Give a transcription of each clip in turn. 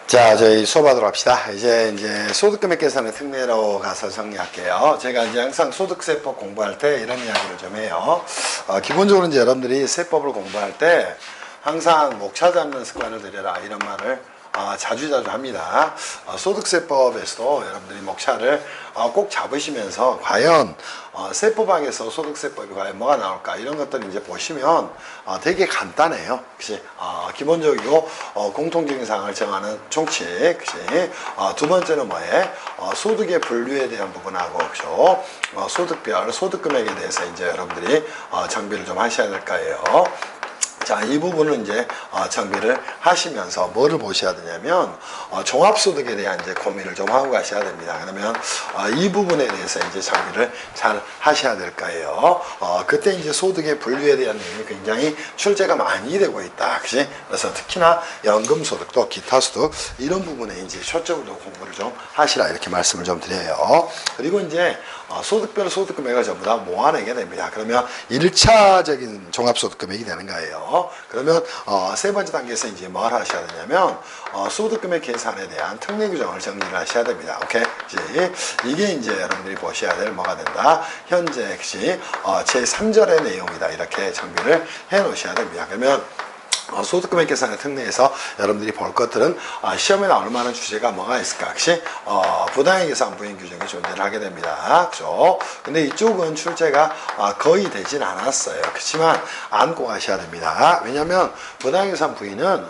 자, 저희 수업하도록 합시다. 이제 소득금액 계산의 특례로 가서 정리할게요. 제가 이제 항상 소득세법 공부할 때 이런 이야기를 좀 해요. 기본적으로 이제 여러분들이 세법을 공부할 때 항상 목차 잡는 습관을 들여라 이런 말을 자주 합니다. 소득세법에서도 여러분들이 목차를 꼭 잡으시면서 과연 세법학에서 소득세법이 과연 뭐가 나올까 이런 것들을 이제 보시면 되게 간단해요. 그치? 기본적이고 공통적인 사항을 정하는 총칙. 그치? 두 번째는 뭐에? 소득의 분류에 대한 부분하고 그죠? 소득별, 소득금액에 대해서 이제 여러분들이 정비를 좀 하셔야 될 거예요. 자, 이 부분은 이제 정비를 하시면서 뭐를 보셔야 되냐면 종합소득에 대한 이제 고민을 좀 하고 가셔야 됩니다. 그러면 이 부분에 대해서 이제 정비를 잘 하셔야 될 거예요. 그때 이제 소득의 분류에 대한 내용이 굉장히 출제가 많이 되고 있다. 그치? 그래서 특히나 연금소득도 기타소득 이런 부분에 이제 초점으로 공부를 좀 하시라 이렇게 말씀을 좀 드려요. 그리고 이제 소득별 소득금액을 전부 다 모아내게 됩니다. 그러면 1차적인 종합소득금액이 되는 거예요. 그러면 세 번째 단계에서 이제 뭘 하셔야 되냐면 소득금액 계산에 대한 특례 규정을 정리를 하셔야 됩니다. 오케이? 이게 이제 여러분들이 보셔야 될 뭐가 된다. 현재 역시 제3절의 내용이다. 이렇게 정비를 해 놓으셔야 됩니다. 그러면 소득금액 계산의 특례에서 여러분들이 볼 것들은 시험에 나올 만한 주제가 뭐가 있을까? 혹시 부당의 계산 부인 규정이 존재를 하게 됩니다. 그죠? 근데 이쪽은 출제가 거의 되진 않았어요. 그렇지만 안고 가셔야 됩니다. 왜냐하면 부당의 계산 부인은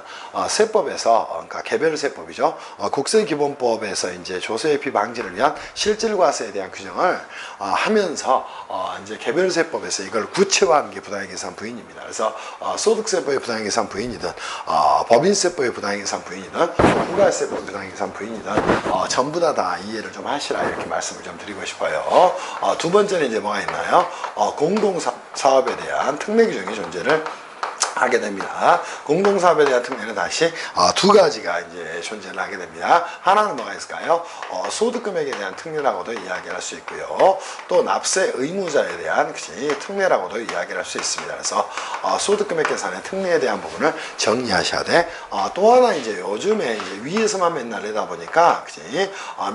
세법에서 그러니까 개별세법이죠. 국세기본법에서 이제 조세회피 방지를 위한 실질과세에 대한 규정을 하면서 이제 개별세법에서 이걸 구체화한 게 부당의 계산 부인입니다. 그래서 소득세법의 부당의 계산 부인이든 법인세법의 부당의 계산 부인이든 부가세법의 부당의 계산 부인이든 전부 다 이해를 좀 하시라 이렇게 말씀을 좀 드리고 싶어요. 두 번째는 이제 뭐가 있나요? 공동사업에 대한 특례 규정이 존재를 하게 됩니다. 공동사업에 대한 특례는 다시 두 가지가 이제 존재를 하게 됩니다. 하나는 뭐가 있을까요? 소득금액에 대한 특례라고도 이야기를 할 수 있고요. 또 납세 의무자에 대한 특례라고도 이야기를 할 수 있습니다. 그래서 소득금액 계산의 특례에 대한 부분을 정리하셔야 돼. 또 하나 이제 요즘에 이제 위에서만 맨날 내다 보니까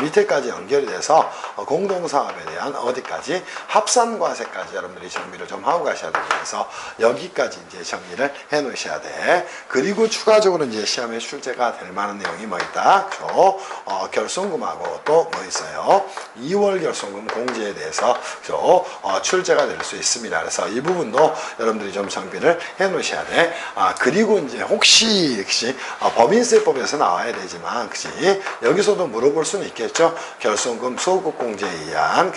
밑에까지 연결이 돼서 공동사업에 대한 어디까지 합산과세까지 여러분들이 정리를 좀 하고 가셔야 됩니다. 그래서 여기까지 이제 정리를 해 놓으셔야 돼. 그리고 추가적으로 이제 시험에 출제가 될 만한 내용이 뭐 있다? 결손금하고 또 뭐 있어요? 2월 결손금 공제에 대해서 출제가 될 수 있습니다. 그래서 이 부분도 여러분들이 좀 정비를 해 놓으셔야 돼. 그리고 이제 혹시 법인세법에서 나와야 되지만 여기서도 물어볼 수는 있겠죠. 결손금 소급 공제에 의한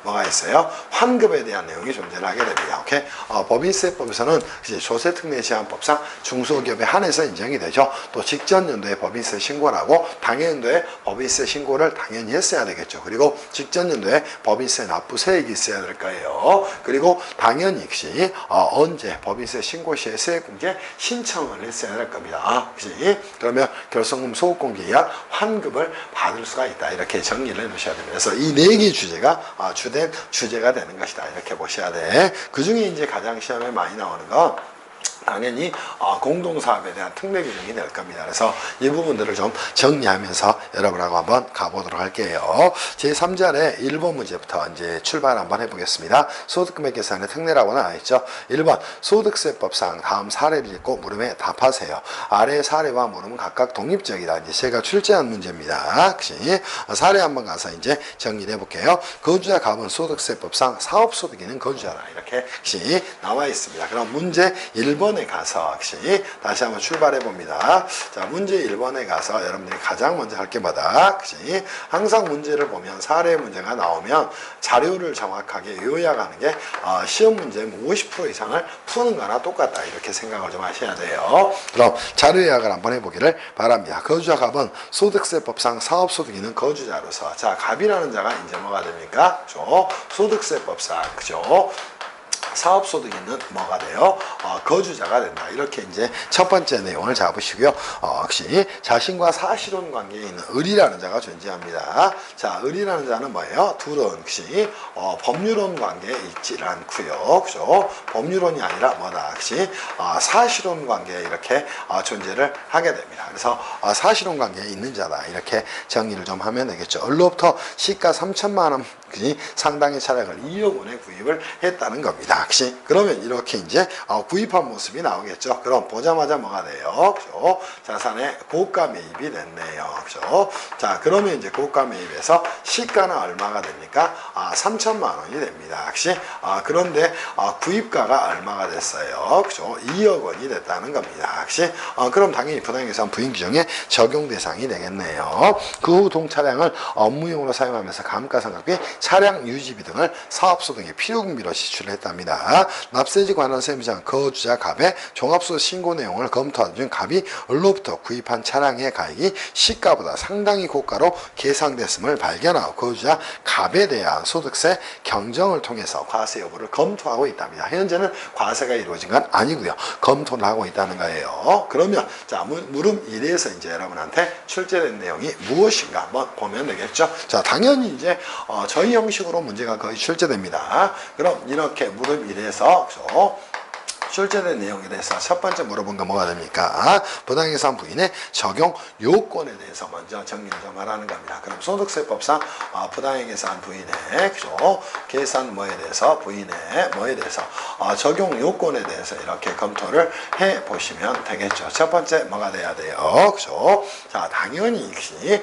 뭐가 있어요? 환급에 대한 내용이 존재를 하게 됩니다. 오케이? 법인세법에서는 조세 특례 제한법상 중소기업에 한해서 인정이 되죠. 또 직전 연도에 법인세 신고를 하고 당해 연도에 법인세 신고를 당연히 했어야 되겠죠. 그리고 직전 연도에 법인세 납부 세액이 있어야 될 거예요. 그리고 당연히 언제 법인세 신고 시에 세액공제 신청을 했어야 될 겁니다. 그러면 결손금 소급공제에 의한 환급을 받을 수가 있다. 이렇게 정리를 해 놓으셔야 됩니다. 그래서 이 네 개 주제가 주된 주제가 되는 것이다. 이렇게 보셔야 돼. 그 중에 이제 가장 시험에 많이 나오는 건 당연히 공동사업에 대한 특례 규정이 될 겁니다. 그래서 이 부분들을 좀 정리하면서 여러분하고 한번 가보도록 할게요. 제3절에 1번 문제부터 이제 출발 한번 해보겠습니다. 소득금액 계산의 특례라고 나와있죠. 1번 소득세법상 다음 사례를 읽고 물음에 답하세요. 아래 사례와 물음은 각각 독립적이다. 이제 제가 출제한 문제입니다. 사례 한번 가서 이제 정리를 해볼게요. 거주자 값은 소득세법상 사업소득에는 거주자다. 이렇게 나와 있습니다. 그럼 문제 1번에 가서 다시 한번 출발해 봅니다. 자, 문제 1번에 가서 여러분들이 가장 먼저 할 게 뭐다? 항상 문제를 보면 사례 문제가 나오면 자료를 정확하게 요약하는 게 시험 문제 50% 이상을 푸는 거나 똑같다. 이렇게 생각을 좀 하셔야 돼요. 그럼 자료 요약을 한번 해보기를 바랍니다. 거주자 값은 소득세법상 사업소득이 있는 거주자로서 자, 값이라는 자가 이제 뭐가 됩니까? 소득세법상 사업소득인은 뭐가 돼요? 거주자가 된다. 이렇게 이제 첫 번째 내용을 잡으시고요. 역시 자신과 사실혼 관계에 있는 을이라는 자가 존재합니다. 자, 을이라는 자는 뭐예요? 둘은 역시 법률혼 관계에 있지를 않고요. 그죠? 법률혼이 아니라 뭐다? 역시 사실혼 관계에 이렇게 존재를 하게 됩니다. 그래서 사실혼 관계에 있는 자다. 이렇게 정리를 좀 하면 되겠죠. 을로부터 시가 3천만 원 상당의 차량을 2억 원에 구입을 했다는 겁니다. 혹시 그러면 이렇게 이제 구입한 모습이 나오겠죠. 그럼 보자마자 뭐가 돼요? 그렇죠? 자산의 고가 매입이 됐네요. 그렇죠? 자, 그러면 이제 고가 매입에서 시가는 얼마가 됩니까? 3천만 원이 됩니다. 혹시 그런데 구입가가 얼마가 됐어요? 그렇죠? 2억 원이 됐다는 겁니다. 혹시 그럼 당연히 부당해상 부인 규정에 적용 대상이 되겠네요. 그 후 동차량을 업무용으로 사용하면서 감가상각비, 차량 유지비 등을 사업소득의 필요금비로 지출을 했답니다. 납세지 관한 세무장 거주자 갑의 종합소 신고 내용을 검토하던 중 갑이 을로부터 구입한 차량의 가액이 시가보다 상당히 고가로 계상됐음을 발견하고 거주자 갑에 대한 소득세 경정을 통해서 과세 여부를 검토하고 있답니다. 현재는 과세가 이루어진 건 아니고요. 검토를 하고 있다는 거예요. 그러면 자, 물음 1에서 이제 여러분한테 출제된 내용이 무엇인가 한번 보면 되겠죠. 자, 당연히 이제 저희 형식으로 문제가 거의 출제됩니다. 그럼 이렇게 물음 1에서 출제된 내용에 대해서 첫 번째 물어본 거 뭐가 됩니까? 부당해상 부인의 적용 요건에 대해서 먼저 정리를 좀 하라는 겁니다. 그럼 소득세법상 부당해상 부인의 계산 뭐에 대해서 부인의 뭐에 대해서 적용 요건에 대해서 이렇게 검토를 해 보시면 되겠죠. 첫 번째 뭐가 돼야 돼요? 그죠? 자, 당연히 역시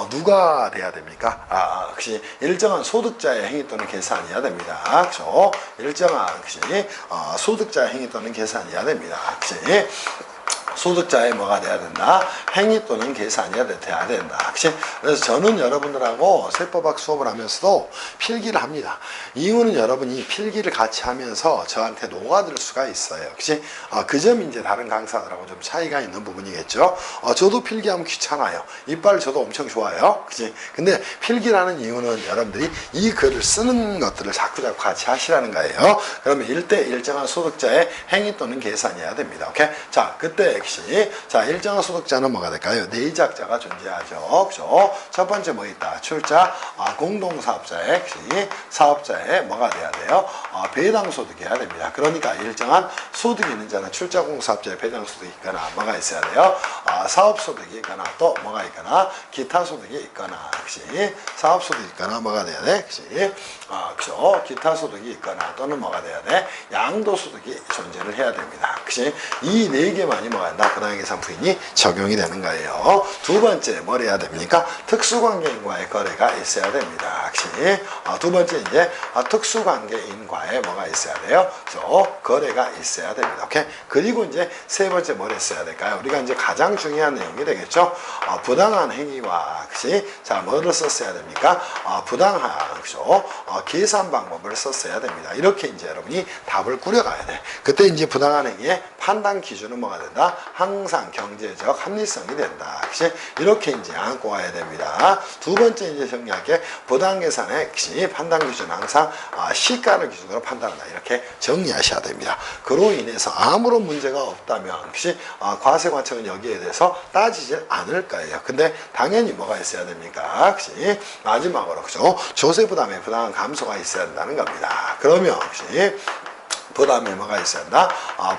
누가 돼야 됩니까? 역시 일정한 소득자의 행위 또는 계산이어야 됩니다. 그죠? 일정한 역시 소득자 행위 또는 계산이어야 됩니다. 혹시 소득자의 뭐가 돼야 된다? 행위 또는 계산이어야 돼야 된다. 혹시 그래서 저는 여러분들하고 세법학 수업을 하면서도 필기를 합니다. 이유는 여러분이 필기를 같이 하면서 저한테 녹아들 수가 있어요. 혹시 그 점이 이제 다른 강사들하고 좀 차이가 있는 부분이겠죠. 저도 필기하면 귀찮아요. 이빨 저도 엄청 좋아요. 그치? 근데 필기라는 이유는 여러분들이 이 글을 쓰는 것들을 자꾸 같이 하시라는 거예요. 그러면 일정한 소득자의 행위 또는 계산이어야 됩니다. 오케이? 자, 그때 자, 일정한 소득자는 뭐가 될까요? 내작자가 존재하죠. 그죠? 첫 번째 뭐 있다? 출자, 공동사업자의 사업자의 뭐가 돼야 돼요? 배당소득이 해야 됩니다. 그러니까 일정한 소득이 있는 자는 출자 공사업자의 배당소득이 있거나 뭐가 있어야 돼요? 사업소득이 있거나 또 뭐가 있거나 기타 소득이 있거나 혹시 사업소득이 있거나 뭐가 돼야 돼? 혹시 그죠? 기타 소득이 있거나 또는 뭐가 돼야 돼? 양도소득이 존재를 해야 됩니다. 혹시 이 네 개만이 뭐가 된다? 부당해상 부인이 적용이 되는 거예요. 두 번째 뭘 해야 됩니까? 특수관계인과의 거래가 있어야 됩니다. 혹시 두 번째 이제 특수관계인과의 뭐가 있어야 돼요? 거래가 있어야 됩니다. 오케이? 그리고 이제 세 번째 뭘 했어야 될까요? 우리가 이제 가장 중요한 내용이 되겠죠. 부당한 행위와 혹시 자 뭐를 썼어야 됩니까? 부당한 그죠? 계산 방법을 썼어야 됩니다. 이렇게 이제 여러분이 답을 꾸려가야 돼. 그때 이제 부당한 행위의 판단 기준은 뭐가 된다? 항상 경제적 합리성이 된다. 혹시 이렇게 이제 안고 와야 됩니다. 두 번째 이제 정리할게 부당 계산의 역시 판단 기준은 항상 시가를 기준으로 판단한다. 이렇게 정리하셔야 됩니다. 그로 인해서 아무런 문제가 없다면 혹시 과세 관청은 여기에 대해서 따지질 않을 거예요. 근데 당연히 뭐가 있어야 됩니까? 혹시 마지막으로 그죠? 조세 부담의 부당한 감소가 있어야 된다는 겁니다. 그러면 혹시 부담에 뭐가 있어야 한다?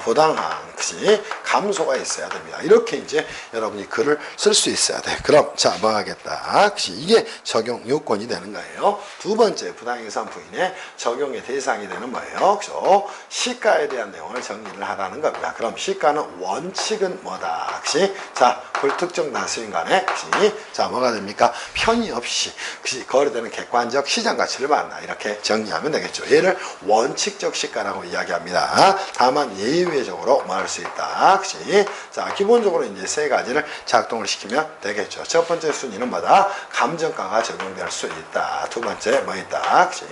부당한 것이 감소가 있어야 됩니다. 이렇게 이제 여러분이 글을 쓸 수 있어야 돼. 그럼 자 뭐 하겠다? 혹시 이게 적용 요건이 되는 거예요. 두 번째 부당해상 부인의 적용의 대상이 되는 뭐예요? 그죠? 시가에 대한 내용을 정리를 하라는 겁니다. 그럼 시가는 원칙은 뭐다? 혹시 자 불특정 다수인 간에 혹시 자 뭐가 됩니까? 편의 없이 혹시 거래되는 객관적 시장 가치를 만나 이렇게 정리하면 되겠죠. 얘를 원칙적 시가라고 이야기합니다. 다만 예외적으로 말할 수 있다. 혹시 자 기본적으로 이제 세 가지를 작동을 시키면 되겠죠. 첫 번째 순위는 뭐다? 감정가가 적용될 수 있다. 두 번째 뭐 있다? 혹시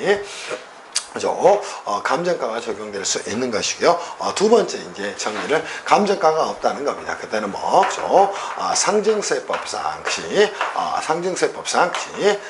그죠? 감정가가 적용될 수 있는 것이고요. 두 번째 이제 정리를 감정가가 없다는 겁니다. 그때는 뭐, 그죠? 상증세법상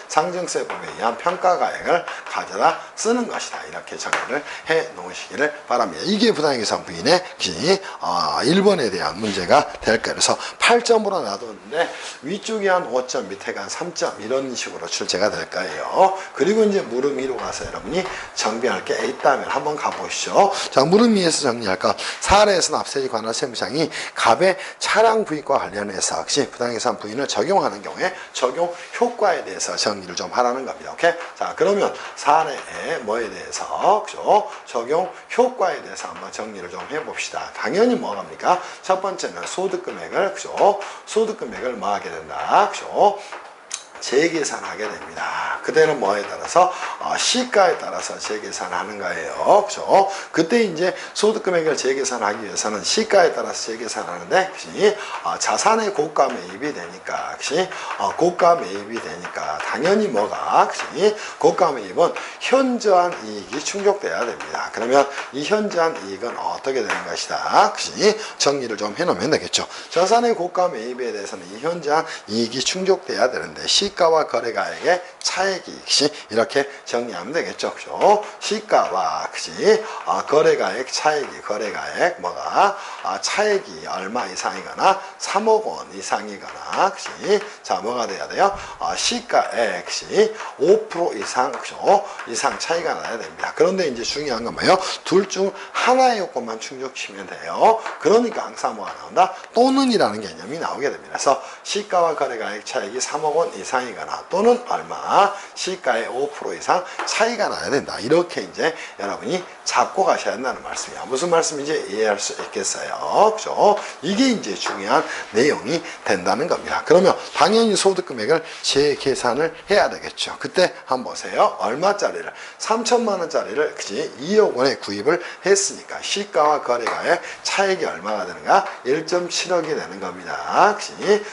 상증세법에 의한 평가가액을 가져다 쓰는 것이다. 이렇게 정리를 해 놓으시기를 바랍니다. 이게 부당이상 부인의 1번에 대한 문제가 될 거예요. 그래서 8점으로 놔뒀는데 위쪽이 한 5점, 밑에가 한 3점 이런 식으로 출제가 될 거예요. 그리고 이제 물음 2로 가서 여러분이 정비할 게 있다면 한번 가보시죠. 자, 물음 2에서 정리할까? 사례에서 납세에 관한 세무상이 갑의 차량 부인과 관련해서 역시 부당이상 부인을 적용하는 경우에 적용 효과에 대해서 정리를 좀 하라는 겁니다. 오케이? 자, 그러면 사례에 뭐에 대해서, 그죠? 적용 효과에 대해서 한번 정리를 좀 해봅시다. 당연히 뭐합니까? 첫 번째는 소득금액을, 그죠? 소득금액을 뭐 하게 된다, 그죠? 재계산하게 됩니다. 그때는 뭐에 따라서 시가에 따라서 재계산하는 거예요. 그죠? 그때 이제 소득금액을 재계산하기 위해서는 시가에 따라서 재계산하는데 자산의 고가 매입이 되니까 고가 매입이 되니까 당연히 뭐가 고가 매입은 현저한 이익이 충족돼야 됩니다. 그러면 이 현저한 이익은 어떻게 되는 것이다. 정리를 좀 해놓으면 되겠죠. 자산의 고가 매입에 대해서는 이 현저한 이익이 충족돼야 되는데 시가와 거래가액의 차액이 이렇게 정리하면 되겠죠. 그죠? 시가와 거래가액 차액이 거래가액 뭐가 차액이 얼마 이상이거나 3억 원 이상이거나 자 뭐가 돼야 돼요? 시가액 5% 이상 이상 차이가 나야 됩니다. 그런데 이제 중요한 건 뭐예요? 둘 중 하나의 요건만 충족시키면 돼요. 그러니까 항상 뭐가 나온다? 또는이라는 개념이 나오게 됩니다. 그래서 시가와 거래가액 차액이 3억 원 이상이거나 또는 얼마 시가의 5% 이상 차이가 나야 된다. 이렇게 이제 여러분이 잡고 가셔야 한다는 말씀이야. 무슨 말씀인지 이해할 수 있겠어요. 그죠? 이게 이제 중요한 내용이 된다는 겁니다. 그러면 당연히 소득금액을 재계산을 해야 되겠죠. 그때 한번 보세요. 얼마짜리를 3천만 원짜리를 2억 원에 구입을 했으니까 시가와 거래가의 차액이 얼마가 되는가? 1.7억이 되는 겁니다.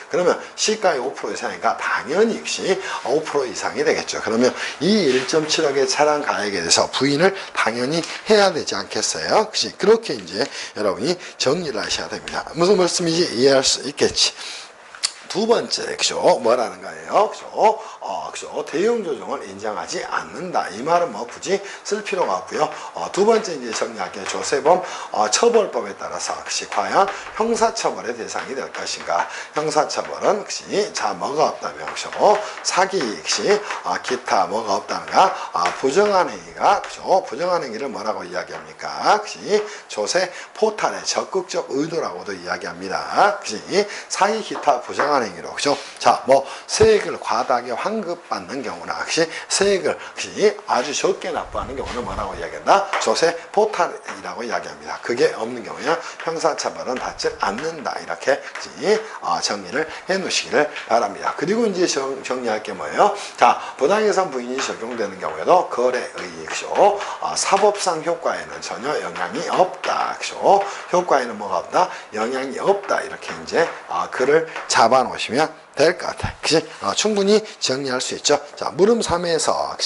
그러면 시가의 5% 이상이니까 당연히 5% 이상이 되겠죠. 그러면 이 1.7억의 차량 가액에 대해서 부인을 당연히 해야 되지 않겠어요? 그렇게 이제 여러분이 정리를 하셔야 됩니다. 무슨 말씀인지 이해할 수 있겠지. 두 번째, 그죠? 뭐라는 거예요? 그죠? 그죠? 대형 조정을 인정하지 않는다. 이 말은 뭐 굳이 쓸 필요가 없고요. 두 번째 이제 정리할게요. 조세범 처벌법에 따라서 과연 형사처벌의 대상이 될 것인가? 형사처벌은 자 뭐가 없다면 그죠? 사기 기타 뭐가 없다는가? 부정한 행위가 그죠? 부정한 행위를 뭐라고 이야기합니까? 조세 포탈의 적극적 의도라고도 이야기합니다. 사기 기타 부정한 행위로 그죠? 자, 뭐 세액을 과다하게 환급받는 경우나 세액을 아주 적게 납부하는 경우는 뭐라고 이야기한다? 조세 포탈이라고 이야기합니다. 그게 없는 경우에는 형사처벌은 받지 않는다. 이렇게 정리를 해 놓으시기를 바랍니다. 그리고 이제 정리할 게 뭐예요? 자, 부당해상 부인이 적용되는 경우에도 거래의 그죠? 사법상 효과에는 전혀 영향이 없다. 그죠? 효과에는 뭐가 없다? 영향이 없다. 이렇게 이제 글을 잡아 놓으시면 될 것 같아요. 충분히 정리할 수 있죠. 자, 물음 3에서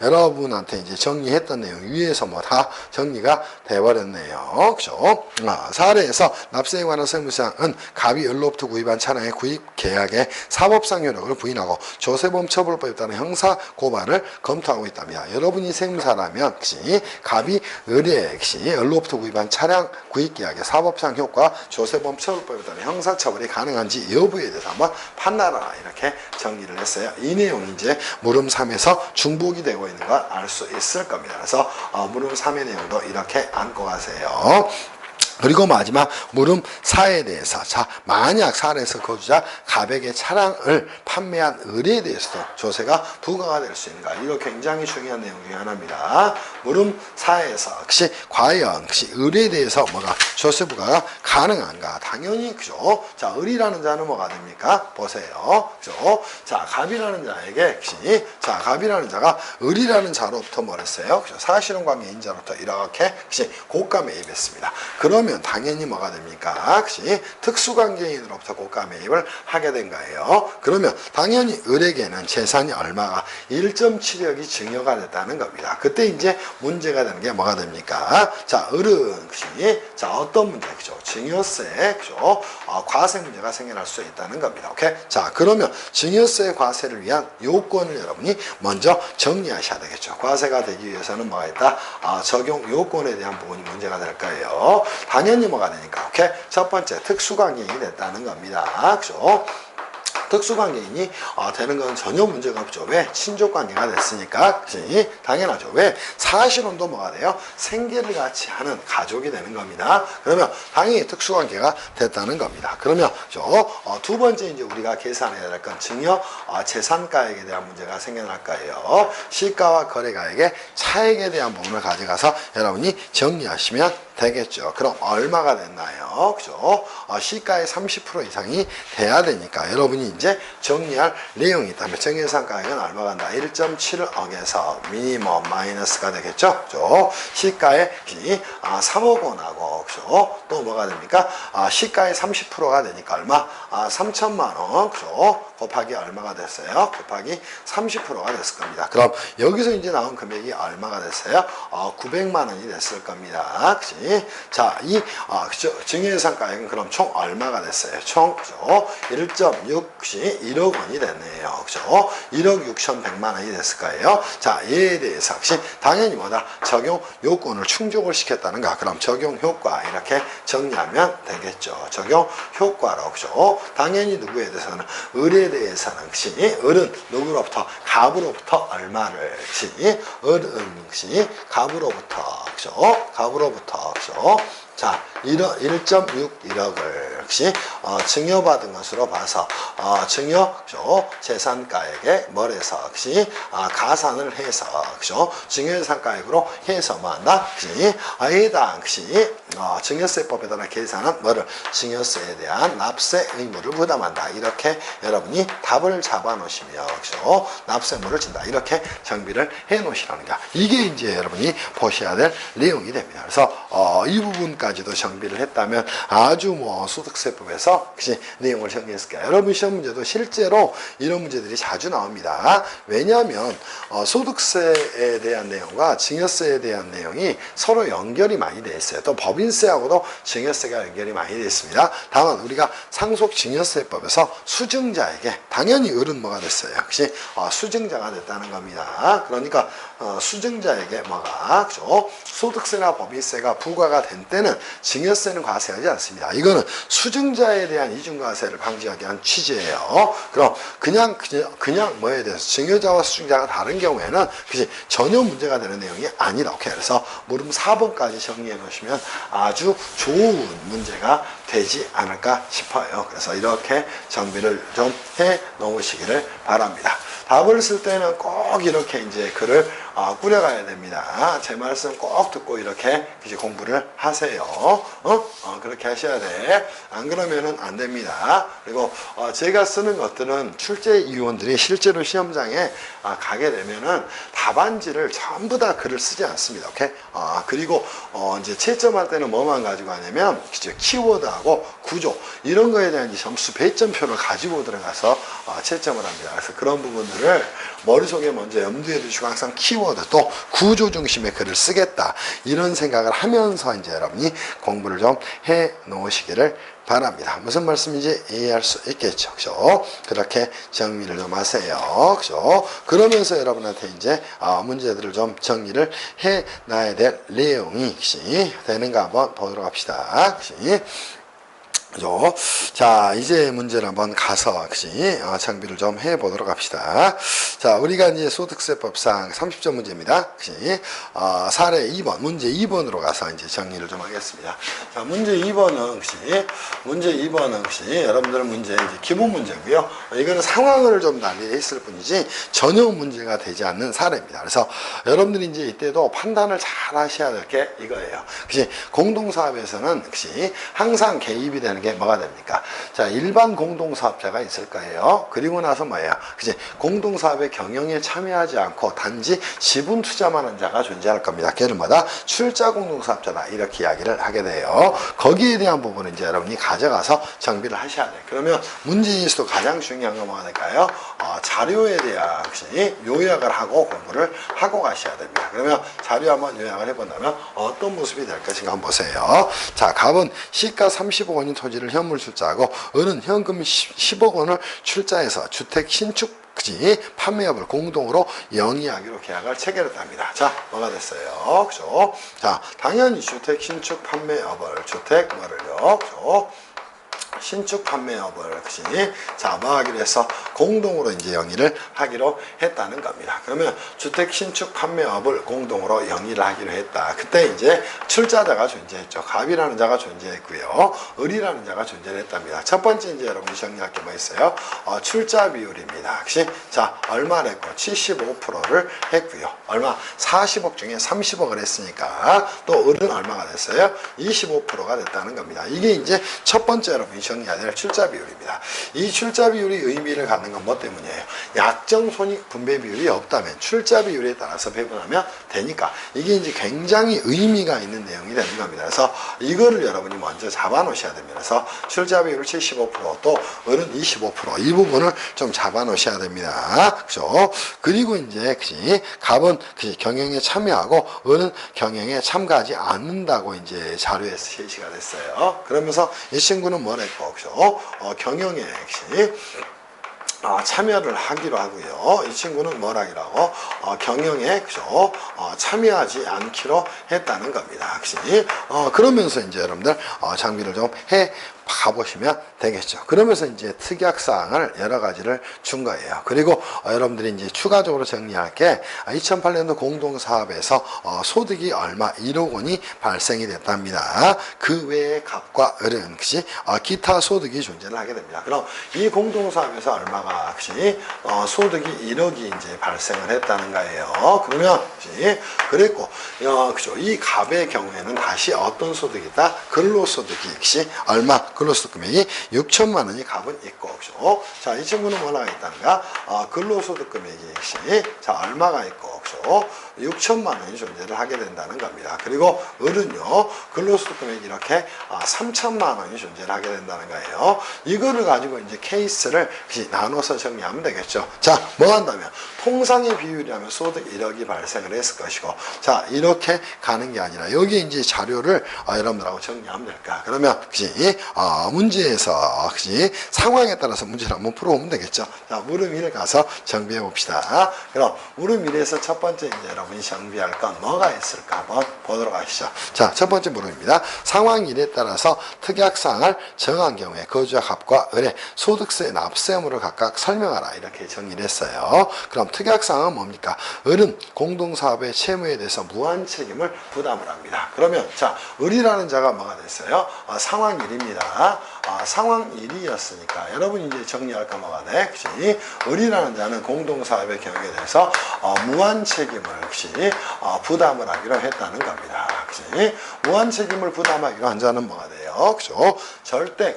여러분한테 이제 정리했던 내용 위에서 뭐 다 정리가 돼버렸네요. 그죠? 사례에서 납세에 관한 세무사항은 갑이 연로부터 구입한 차량의 구입 계약에 사법상 효력을 부인하고 조세범 처벌법에 따른 형사 고발을 검토하고 있답니다. 여러분이 세무사라면 갑이 의뢰 연로부터 구입한 차량 구입 계약의 사법상 효과 조세범 처벌법에 따른 형사 처벌이 가능한지 여부에 대해서 한번 판단하라. 이렇게 정리를 했어요. 이 내용이 이제 물음 3에서 중복이 되고 있는 걸 알 수 있을 겁니다. 그래서 물음 3의 내용도 이렇게 안고 가세요. 그리고 마지막 물음 4에 대해서 자 만약 사례에서 거주자 갑에게 차량을 판매한 의뢰에 대해서도 조세가 부과가 될 수 있는가. 이거 굉장히 중요한 내용 중에 하나입니다. 물음 4에서 과연 의뢰에 대해서 뭐가 조세 부과가 가능한가. 당연히 그죠. 자 의리라는 자는 뭐가 됩니까? 보세요. 그죠. 자 갑이라는 자에게 갑이라는 자가 의리라는 자로부터 뭘 했어요? 그죠. 사실혼관계 인자로부터 이렇게 고가 매입했습니다. 그러면 그러면 당연히 뭐가 됩니까? 그치? 특수관계인으로부터 고가 매입을 하게 된 거예요. 그러면 당연히 을에게는 재산이 얼마가 1.7억이 증여가 됐다는 겁니다. 그때 이제 문제가 되는 게 뭐가 됩니까? 자, 을은 그치? 자, 어떤 문제? 그죠? 증여세, 그죠? 과세 문제가 생겨날 수 있다는 겁니다. 오케이? 자, 그러면 증여세 과세를 위한 요건을 여러분이 먼저 정리하셔야 되겠죠. 과세가 되기 위해서는 뭐가 있다? 적용 요건에 대한 부분이 문제가 될 거예요. 당연히 뭐가 되니까. 오케이? 첫 번째, 특수관계인이 됐다는 겁니다. 그죠? 특수관계인이 되는 건 전혀 문제가 없죠. 왜? 친족관계가 됐으니까. 그치? 당연하죠. 왜? 사실혼도 뭐가 돼요? 생계를 같이 하는 가족이 되는 겁니다. 그러면 당연히 특수관계가 됐다는 겁니다. 그러면 두 번째 이제 우리가 계산해야 될 건 증여 재산가액에 대한 문제가 생겨날 거예요. 시가와 거래가액의 차액에 대한 부분을 가져가서 여러분이 정리하시면 되겠죠. 그럼 얼마가 됐나요? 그죠? 시가의 30% 이상이 돼야 되니까 여러분이 이제 정리할 내용이 있다면 정리해상가액은 얼마가 된다? 1.7억에서 미니멈 마이너스가 되겠죠? 그죠? 시가의 3억 원하고 그죠? 또 뭐가 됩니까? 시가의 30%가 되니까 얼마? 3천만 원 그죠? 곱하기 얼마가 됐어요? 곱하기 30%가 됐을 겁니다. 그럼 여기서 이제 나온 금액이 얼마가 됐어요? 900만 원이 됐을 겁니다. 그치? 자, 이 증여예산가액은 그럼 총 얼마가 됐어요? 총 1.6이 1억 원이 됐네요. 그죠? 1억 6,100만 원이 됐을 거예요. 자, 얘에 대해서 역시 당연히 뭐다? 적용 요건을 충족을 시켰다는 거. 그럼 적용 효과 이렇게 정리하면 되겠죠. 적용 효과로 그죠? 당연히 누구에 대해서는 을에 대해서는 역시 을은 누구로부터? 갑으로부터 얼마를 역시 을은 역시 갑으로부터 그죠? 갑으로부터 그죠? 자, 1.61억을 역시 증여받은 것으로 봐서 증여 재산가액에 뭘해서 역시 가산을 해서 그죠? 증여재산가액으로 해서 뭐한다? 역시 해당 역시 증여세법에 따라 계산한 뭐를 증여세에 대한 납세 의무를 부담한다. 이렇게 여러분이 답을 잡아 놓으시면 그죠? 납세물을 진다. 이렇게 정비를 해 놓으시라는 거. 이게 이제 여러분이 보셔야 될 내용이 됩니다. 그래서 이 부분까지도 정비를 했다면 아주 소득세법에서 혹시 내용을 정리했을까요? 여러분 시험 문제도 실제로 이런 문제들이 자주 나옵니다. 왜냐하면 소득세에 대한 내용과 증여세에 대한 내용이 서로 연결이 많이 되어 있어요. 또 법인세하고도 증여세가 연결이 많이 되어 있습니다. 다만 우리가 상속 증여세법에서 수증자에게 당연히 을은 뭐가 됐어요? 역시 수증자가 됐다는 겁니다. 그러니까 수증자에게 뭐가 그죠? 소득세나 법인세가 부과가 된 때는 증여세는 과세하지 않습니다. 이거는 수증자에 대한 이중과세를 방지하기 위한 취지예요. 그럼 그냥 뭐에 대해서 증여자와 수증자가 다른 경우에는 그치 전혀 문제가 되는 내용이 아니다. 오케이. 그래서 물음 4번까지 정리해 놓으시면 아주 좋은 문제가 되지 않을까 싶어요. 그래서 이렇게 정비를 좀 해 놓으시기를 바랍니다. 답을 쓸 때는 꼭 이렇게 이제 글을 꾸려가야 됩니다. 제 말씀 꼭 듣고 이렇게 공부를 하세요. 그렇게 하셔야 돼. 안 그러면은 안 됩니다. 그리고 제가 쓰는 것들은 출제위원들이 실제로 시험장에 가게 되면은 답안지를 전부 다 글을 쓰지 않습니다. 오케이? 그리고 이제 채점할 때는 뭐만 가지고 하냐면 키워드하고 구조 이런 거에 대한 점수 배점표를 가지고 들어가서 채점을 합니다. 그래서 그런 부분들을 머릿속에 먼저 염두에 두시고 항상 키워드 또 구조 중심의 글을 쓰겠다 이런 생각을 하면서 이제 여러분이 공부를 좀 해 놓으시기를 바랍니다. 무슨 말씀인지 이해할 수 있겠죠. 그죠? 그렇게 정리를 좀 하세요. 그죠? 그러면서 여러분한테 이제 문제들을 좀 정리를 해 놔야 될 내용이 되는가 한번 보도록 합시다. 그치? 그죠? 자, 이제 문제를 한번 가서 정비를 좀 해보도록 합시다. 자, 우리가 이제 소득세법상 30점 문제입니다. 사례 2번, 문제 2번으로 가서 이제 정리를 좀 하겠습니다. 자, 문제 2번은 여러분들 문제 이제 기본 문제고요. 이거는 상황을 좀 달리했을 뿐이지 전혀 문제가 되지 않는 사례입니다. 그래서 여러분들이 이제 이때도 판단을 잘 하셔야 될 게 이거예요. 공동사업에서는 항상 개입이 되는 게 게 뭐가 됩니까? 자, 일반 공동사업자가 있을 거예요. 그리고 나서 뭐예요? 그지? 공동사업의 경영에 참여하지 않고 단지 지분 투자만 한 자가 존재할 겁니다. 걔는 뭐다? 출자 공동사업자다. 이렇게 이야기를 하게 돼요. 거기에 대한 부분은 이제 여러분이 가져가서 정비를 하셔야 돼요. 그러면 문제에서도 가장 중요한 건 뭐가 될까요? 자료에 대한 요약을 하고 공부를 하고 가셔야 됩니다. 그러면 자료 한번 요약을 해본다면 어떤 모습이 될 것인가 한번 보세요. 자, 갑은 시가 30억 원인 토지를 현물 출자하고 을은 현금 10억 원을 출자해서 주택 신축 판매업을 공동으로 영위하기로 계약을 체결했답니다. 자, 뭐가 됐어요? 그죠? 자, 당연히 주택 신축 판매업을 뭐를요? 그죠? 신축 판매업을 자, 뭐 하기로 해서 공동으로 이제 영위를 하기로 했다는 겁니다. 그러면 주택 신축 판매업을 공동으로 영위를 하기로 했다. 그때 이제 출자자가 존재했죠. 갑이라는 자가 존재했고요. 을이라는 자가 존재했답니다. 첫 번째 이제 여러분이 정리할 게 뭐 있어요? 출자 비율입니다. 자, 얼마를 했고 75%를 했고요. 얼마? 40억 중에 30억을 했으니까 또 을은 얼마가 됐어요? 25%가 됐다는 겁니다. 이게 이제 첫 번째 여러분이 정리해야 될 출자 비율입니다. 이 출자 비율이 의미를 갖는 건 뭐 때문이에요? 약정 손익 분배 비율이 없다면 출자 비율에 따라서 배분하면 되니까 이게 이제 굉장히 의미가 있는 내용이 되는 겁니다. 그래서 이거를 여러분이 먼저 잡아 놓으셔야 됩니다. 그래서 출자 비율을 75% 또 을은 25% 이 부분을 좀 잡아 놓으셔야 됩니다. 그죠? 그리고 이제 갑은 경영에 참여하고 을은 경영에 참가하지 않는다고 이제 자료에서 제시가 됐어요. 그러면서 이 친구는 뭘 했고, 그죠? 경영에 참여를 하기로 하고요. 이 친구는 뭘 하기로 하고 경영에 그죠? 참여하지 않기로 했다는 겁니다. 그러면서 이제 여러분들 장비를 좀 해 가보시면 되겠죠. 그러면서 이제 특약사항을 여러 가지를 준 거예요. 그리고 여러분들이 이제 추가적으로 정리할 게 2008년도 공동사업에서 소득이 얼마 1억 원이 발생이 됐답니다. 그 외에 갑과 을은 기타 소득이 존재를 하게 됩니다. 그럼 이 공동사업에서 얼마가 소득이 1억이 이제 발생을 했다는 거예요. 그러면 그랬고 그죠? 이 갑의 경우에는 다시 어떤 소득이다? 근로소득이 얼마? 근로소득 금액이 6천만 원이 갑은 있고, 그죠? 자, 이 친구는 뭐가 있다는가? 근로소득 금액이 자, 얼마가 있고, 그죠? 6천만 원이 존재를 하게 된다는 겁니다. 그리고 을은요, 근로소득 금액이 이렇게 3천만 원이 존재를 하게 된다는 거예요. 이거를 가지고 이제 케이스를 나눠서 정리하면 되겠죠. 자, 뭐 한다면, 통상의 비율이라면 소득 1억이 발생을 했을 것이고, 자, 이렇게 가는 게 아니라, 여기 이제 자료를 여러분들하고 정리하면 될까? 그러면, 문제에서, 상황에 따라서 문제를 한번 풀어보면 되겠죠. 자, 물음 1 가서 정비해 봅시다. 그럼, 물음 1에서 첫 번째 이제 여러분이 정비할 건 뭐가 있을까? 한번 보도록 하시죠. 자, 첫 번째 물음입니다. 상황 1에 따라서 특약사항을 정한 경우에 거주자 갑과 을의 소득세 납세 의무를 각각 설명하라. 이렇게 정리를 했어요. 그럼 특약사항은 뭡니까? 을은 공동사업의 채무에 대해서 무한 책임을 부담을 합니다. 그러면, 자, 을이라는 자가 뭐가 됐어요? 상황 1입니다. 상황 1이었으니까 여러분이 이제 정리할 거 뭐가 돼? 그치? 을이라는 자는 공동사업의 경우에 대해서 무한 책임을 부담을 하기로 했다는 겁니다. 그치? 무한 책임을 부담하기로 한 자는 뭐가 돼요? 그죠? 절대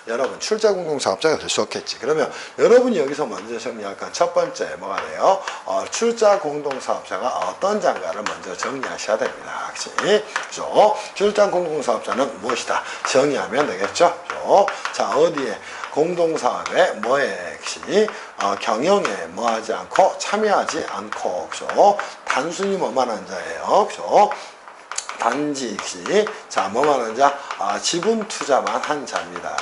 여러분 출자 공동사업자가 될 수 없겠지. 그러면 여러분이 여기서 먼저 정리할 건 첫 번째 뭐가 돼요? 출자 공동사업자가 어떤 장가를 먼저 정리하셔야 됩니다. 그죠? 출자 공동사업자는 무엇이다? 정의하면 되겠죠? 그죠? 자, 어디에? 공동사업에 뭐에 경영에 뭐하지 않고 참여하지 않고, 그죠? 단순히 뭐만 한 자예요. 그죠? 단지 자, 뭐만 한 자? 지분 투자만 한 자입니다.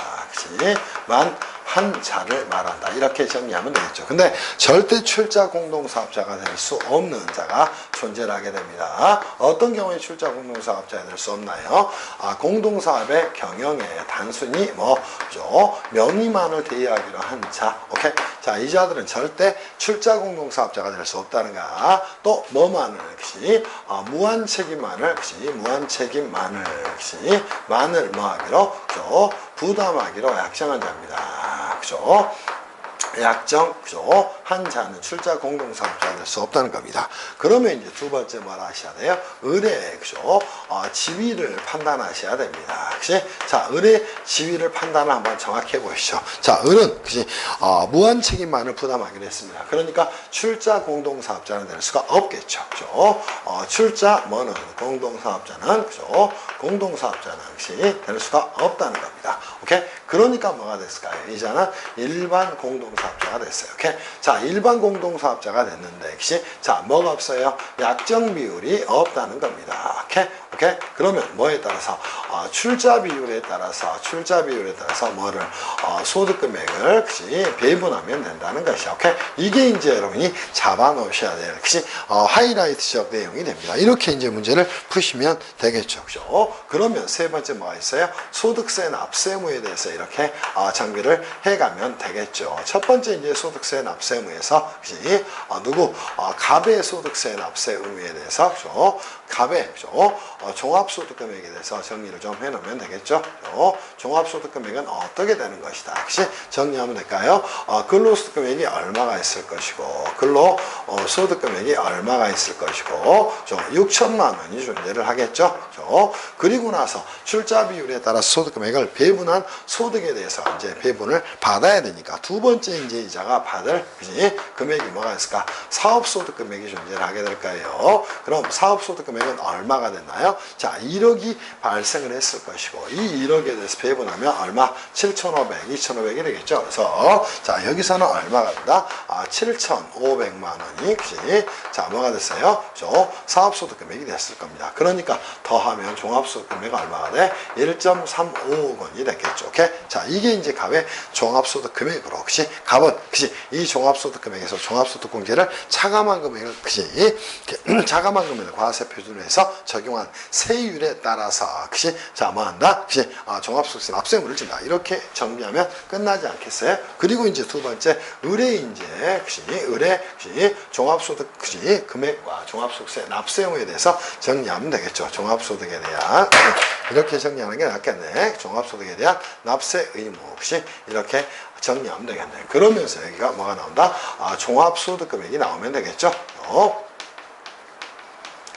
한 자를 말한다. 이렇게 정리하면 되겠죠. 근데 절대 출자 공동사업자가 될 수 없는 자가 존재를 하게 됩니다. 어떤 경우에 출자 공동사업자가 될 수 없나요? 공동사업의 경영에 단순히 그죠? 명의만을 대여하기로 한 자. 오케이? 자, 이 자들은 절대 출자 공동사업자가 될 수 없다는가. 또 뭐만을 무한 책임만을 만을 뭐하기로 부담하기로 약정한 자입니다. 그죠? 약정, 그죠? 한자는 출자 공동사업자가 될 수 없다는 겁니다. 그러면 이제 두 번째 뭘 하셔야 돼요? 의뢰, 그죠? 지위를 판단하셔야 됩니다. 그치? 자, 의뢰 지위를 판단을 한번 정확히 해보시죠. 자, 을은, 그치? 무한 책임만을 부담하기로 했습니다. 그러니까 출자 공동사업자는 될 수가 없겠죠. 그죠? 출자 뭐는 공동사업자는, 그죠? 공동사업자는 그치? 될 수가 없다는 겁니다. 오케이? 그러니까 뭐가 됐을까요? 이자는 일반 공동사업자가 됐어요. 오케이? 자, 일반 공동사업자가 됐는데, 그치? 자, 뭐가 없어요? 약정 비율이 없다는 겁니다. 오케이? 오케이? 그러면 뭐에 따라서? 출자 비율에 따라서 뭐를? 소득 금액을, 그치? 배분하면 된다는 것이야. 오케이? 이게 이제 여러분이 잡아 놓으셔야 돼요. 그치? 하이라이트적 내용이 됩니다. 이렇게 이제 문제를 푸시면 되겠죠. 그죠? 그러면 세 번째 뭐가 있어요? 소득세 납세무에 대해서 이렇게 정비를 해가면 되겠죠. 첫 번째 이제 소득세 납세무에서, 그치? 갑의 소득세 납세 의무에 대해서, 그죠? 갑의, 그죠? 종합소득금액에 대해서 정리를 좀 해놓으면 되겠죠. 그죠? 종합소득금액은 어떻게 되는 것이다. 그치? 정리하면 될까요? 근로소득금액이 얼마가 있을 것이고, 근로소득금액이 얼마가 있을 것이고, 6천만 원이 존재를 하겠죠. 그죠? 그리고 나서 출자 비율에 따라 소득금액을 배분한 소득에 대해서 이제 배분을 받아야 되니까 두 번째 이제 이자가 받을, 그치? 금액이 뭐가 있을까? 사업소득금액이 존재를 하게 될 거예요. 그럼 사업소득금액은 얼마가 됐나요? 자, 1억이 발생을 했을 것이고, 이 1억에 대해서 배분하면 얼마? 7,500, 2,500이 되겠죠. 그래서 자, 여기서는 얼마가 된다? 7,500만 원이, 그치? 자, 뭐가 됐어요? 사업소득금액이 됐을 겁니다. 그러니까 더하면 종합소득금액이 얼마가 돼? 1.35억 원이 됐겠죠. 오케이? 자, 이게 이제 갑의 종합소득금액으로, 그치? 갑은, 그치? 이 종합소득금액에서 종합소득공제를 차감한 금액을, 그치? 차감한 금액을 과세 표준으로 해서 적용한 세율에 따라서, 그치? 자, 뭐 한다? 그치? 종합소득세 납세물을 준다. 이렇게 정리하면 끝나지 않겠어요? 그리고 이제 두 번째, 의뢰인제, 그치? 의뢰, 그치? 종합소득, 그치? 금액과 종합소득세 납세무에 대해서 정리하면 되겠죠. 종합소득에 대한, 이렇게 정리하는 게 낫겠네. 종합소득에 대한 납세 의무, 그치? 이렇게 정리하면 되겠네. 그러면서 여기가 뭐가 나온다? 종합소득금액이 나오면 되겠죠.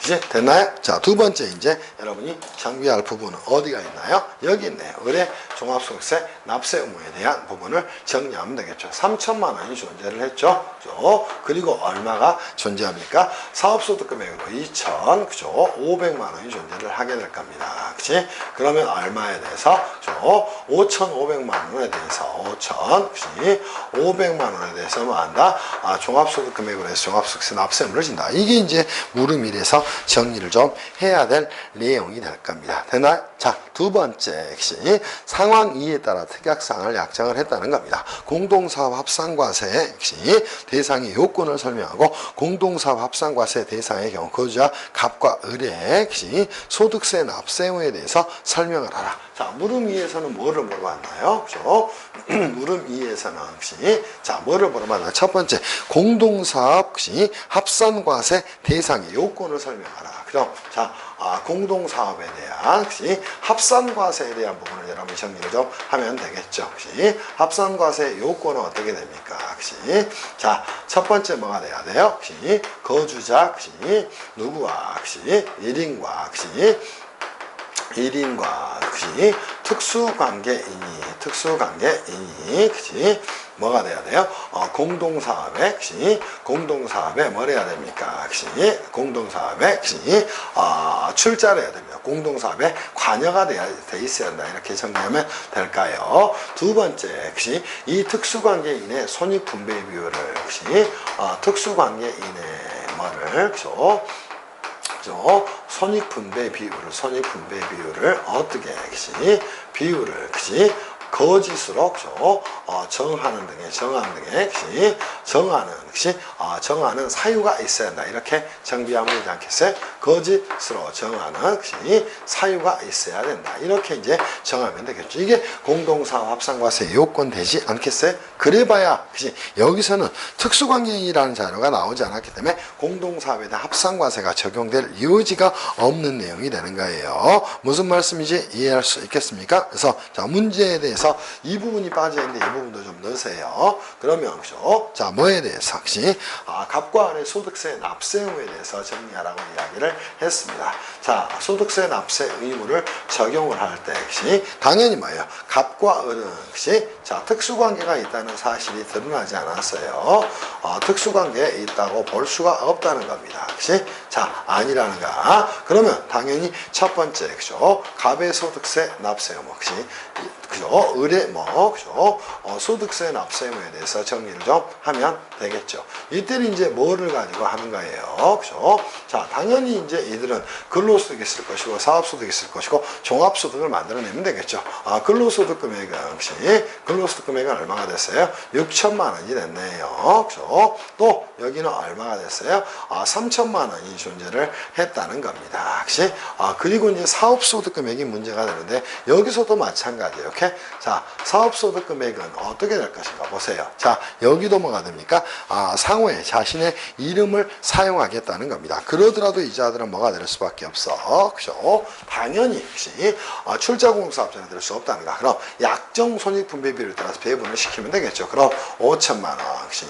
이제 됐나요? 자, 두 번째 이제 여러분이 정비할 부분은 어디가 있나요? 여기 있네요. 의뢰 종합소득세 납세 의무에 대한 부분을 정리하면 되겠죠. 3천만 원이 존재를 했죠. 그죠? 그리고 얼마가 존재합니까? 사업소득금액으로 2천, 그죠? 500만 원이 존재를 하게 될 겁니다. 그치? 그러면 얼마에 대해서? 그죠? 5,500만 원에 대해서 5천, 그치? 500만 원에 대해서 뭐 한다? 종합소득금액으로 해서 종합소득세 납세 의무를 진다. 이게 이제 물음일에서 정리를 좀 해야 될 내용이 될 겁니다. 됐나요? 자, 두 번째 역시 상황 2에 따라 특약사항을 약정을 했다는 겁니다. 공동사업 합산과세 역시 대상의 요건을 설명하고 공동사업 합산과세 대상의 경우 거주자 갑과 을의 역시 소득세 납세 의무에 대해서 설명을 하라. 자, 물음 2에서는 뭐를 물어봤나요? 그죠? 물음 2에서는 역시 자, 뭐를 물어봤나요? 첫 번째, 공동사업 역시 합산과세 대상의 요건을 설명하라. 그죠? 자, 공동사업에 대한 역시 합산과세에 대한 부분을 여러분이 정리를 좀 하면 되겠죠. 혹시 합산과세 요건은 어떻게 됩니까? 혹시 자, 첫 번째 뭐가 돼야 돼요? 혹시 거주자 혹시 누구와 혹시 1인과 혹시 1인과 그치 특수관계인이 그치 뭐가 돼야 돼요? 공동사업에 그치 공동사업에 뭘 해야 됩니까? 그치 공동사업에 그치 출자를 해야 됩니다. 공동사업에 관여가 돼 있어야 한다. 이렇게 정리하면 될까요? 두 번째 그치 이 특수관계인의 손익분배 비율을 그치 특수관계인의 뭐를 그쵸 손익분배 비율을 어떻게 그치 비율을 그치 거짓으로 그죠 정하는 등의 그치 정하는 사유가 있어야 한다. 이렇게 정비하면 되지 않겠어요? 거짓으로 정하는 그치 사유가 있어야 된다. 이렇게 이제 정하면 되겠죠. 이게 공동사업 합산과세 요건 되지 않겠어요? 그래봐야 그치 여기서는 특수관계인이라는 자료가 나오지 않았기 때문에 공동사업에 대한 합산과세가 적용될 여지가 없는 내용이 되는 거예요. 무슨 말씀인지 이해할 수 있겠습니까? 그래서 자 문제에 대해서 대해서 이 부분이 빠져있는데 이 부분도 좀 넣으세요. 그러면 그죠? 자, 뭐에 대해서 혹시 갑과 을의 소득세 납세 의무에 대해서 정리하라고 이야기를 했습니다. 자, 소득세 납세 의무를 적용을 할 때 역시 당연히 뭐예요? 갑과 을은 역시 자, 특수관계가 있다는 사실이 드러나지 않았어요. 특수관계에 있다고 볼 수가 없다는 겁니다. 역시 자, 아니라는가? 그러면 당연히 첫 번째 그죠? 갑의 소득세 납세 의무 혹시 그죠? 을의 뭐 그죠? 소득세 납세 의무에 대해서 정리를 좀 하면 되겠죠. 이때는 이제 뭐를 가지고 하는 거예요. 그죠? 자, 당연히 이제 이들은 근로소득이 있을 것이고 사업소득이 있을 것이고 종합소득을 만들어내면 되겠죠. 근로소득 금액은 역시 근로소득 금액은 얼마가 됐어요? 6천만 원이 됐네요. 그죠? 또 여기는 얼마가 됐어요? 3천만 원이 존재를 했다는 겁니다. 역시 그리고 이제 사업소득 금액이 문제가 되는데 여기서도 마찬가지예요. 이렇게 자, 사업소득 금액은 어떻게 될 것인가 보세요. 자, 여기도 뭐가 됩니까? 상호에 자신의 이름을 사용하겠다는 겁니다. 그러더라도 이자들은 뭐가 될 수밖에 없어. 그죠? 당연히 역시 출자공사업자는 될 수 없다는 거. 그럼 약정 손익분배비율에 따라서 배분을 시키면 되겠죠. 그럼 5천만 원 역시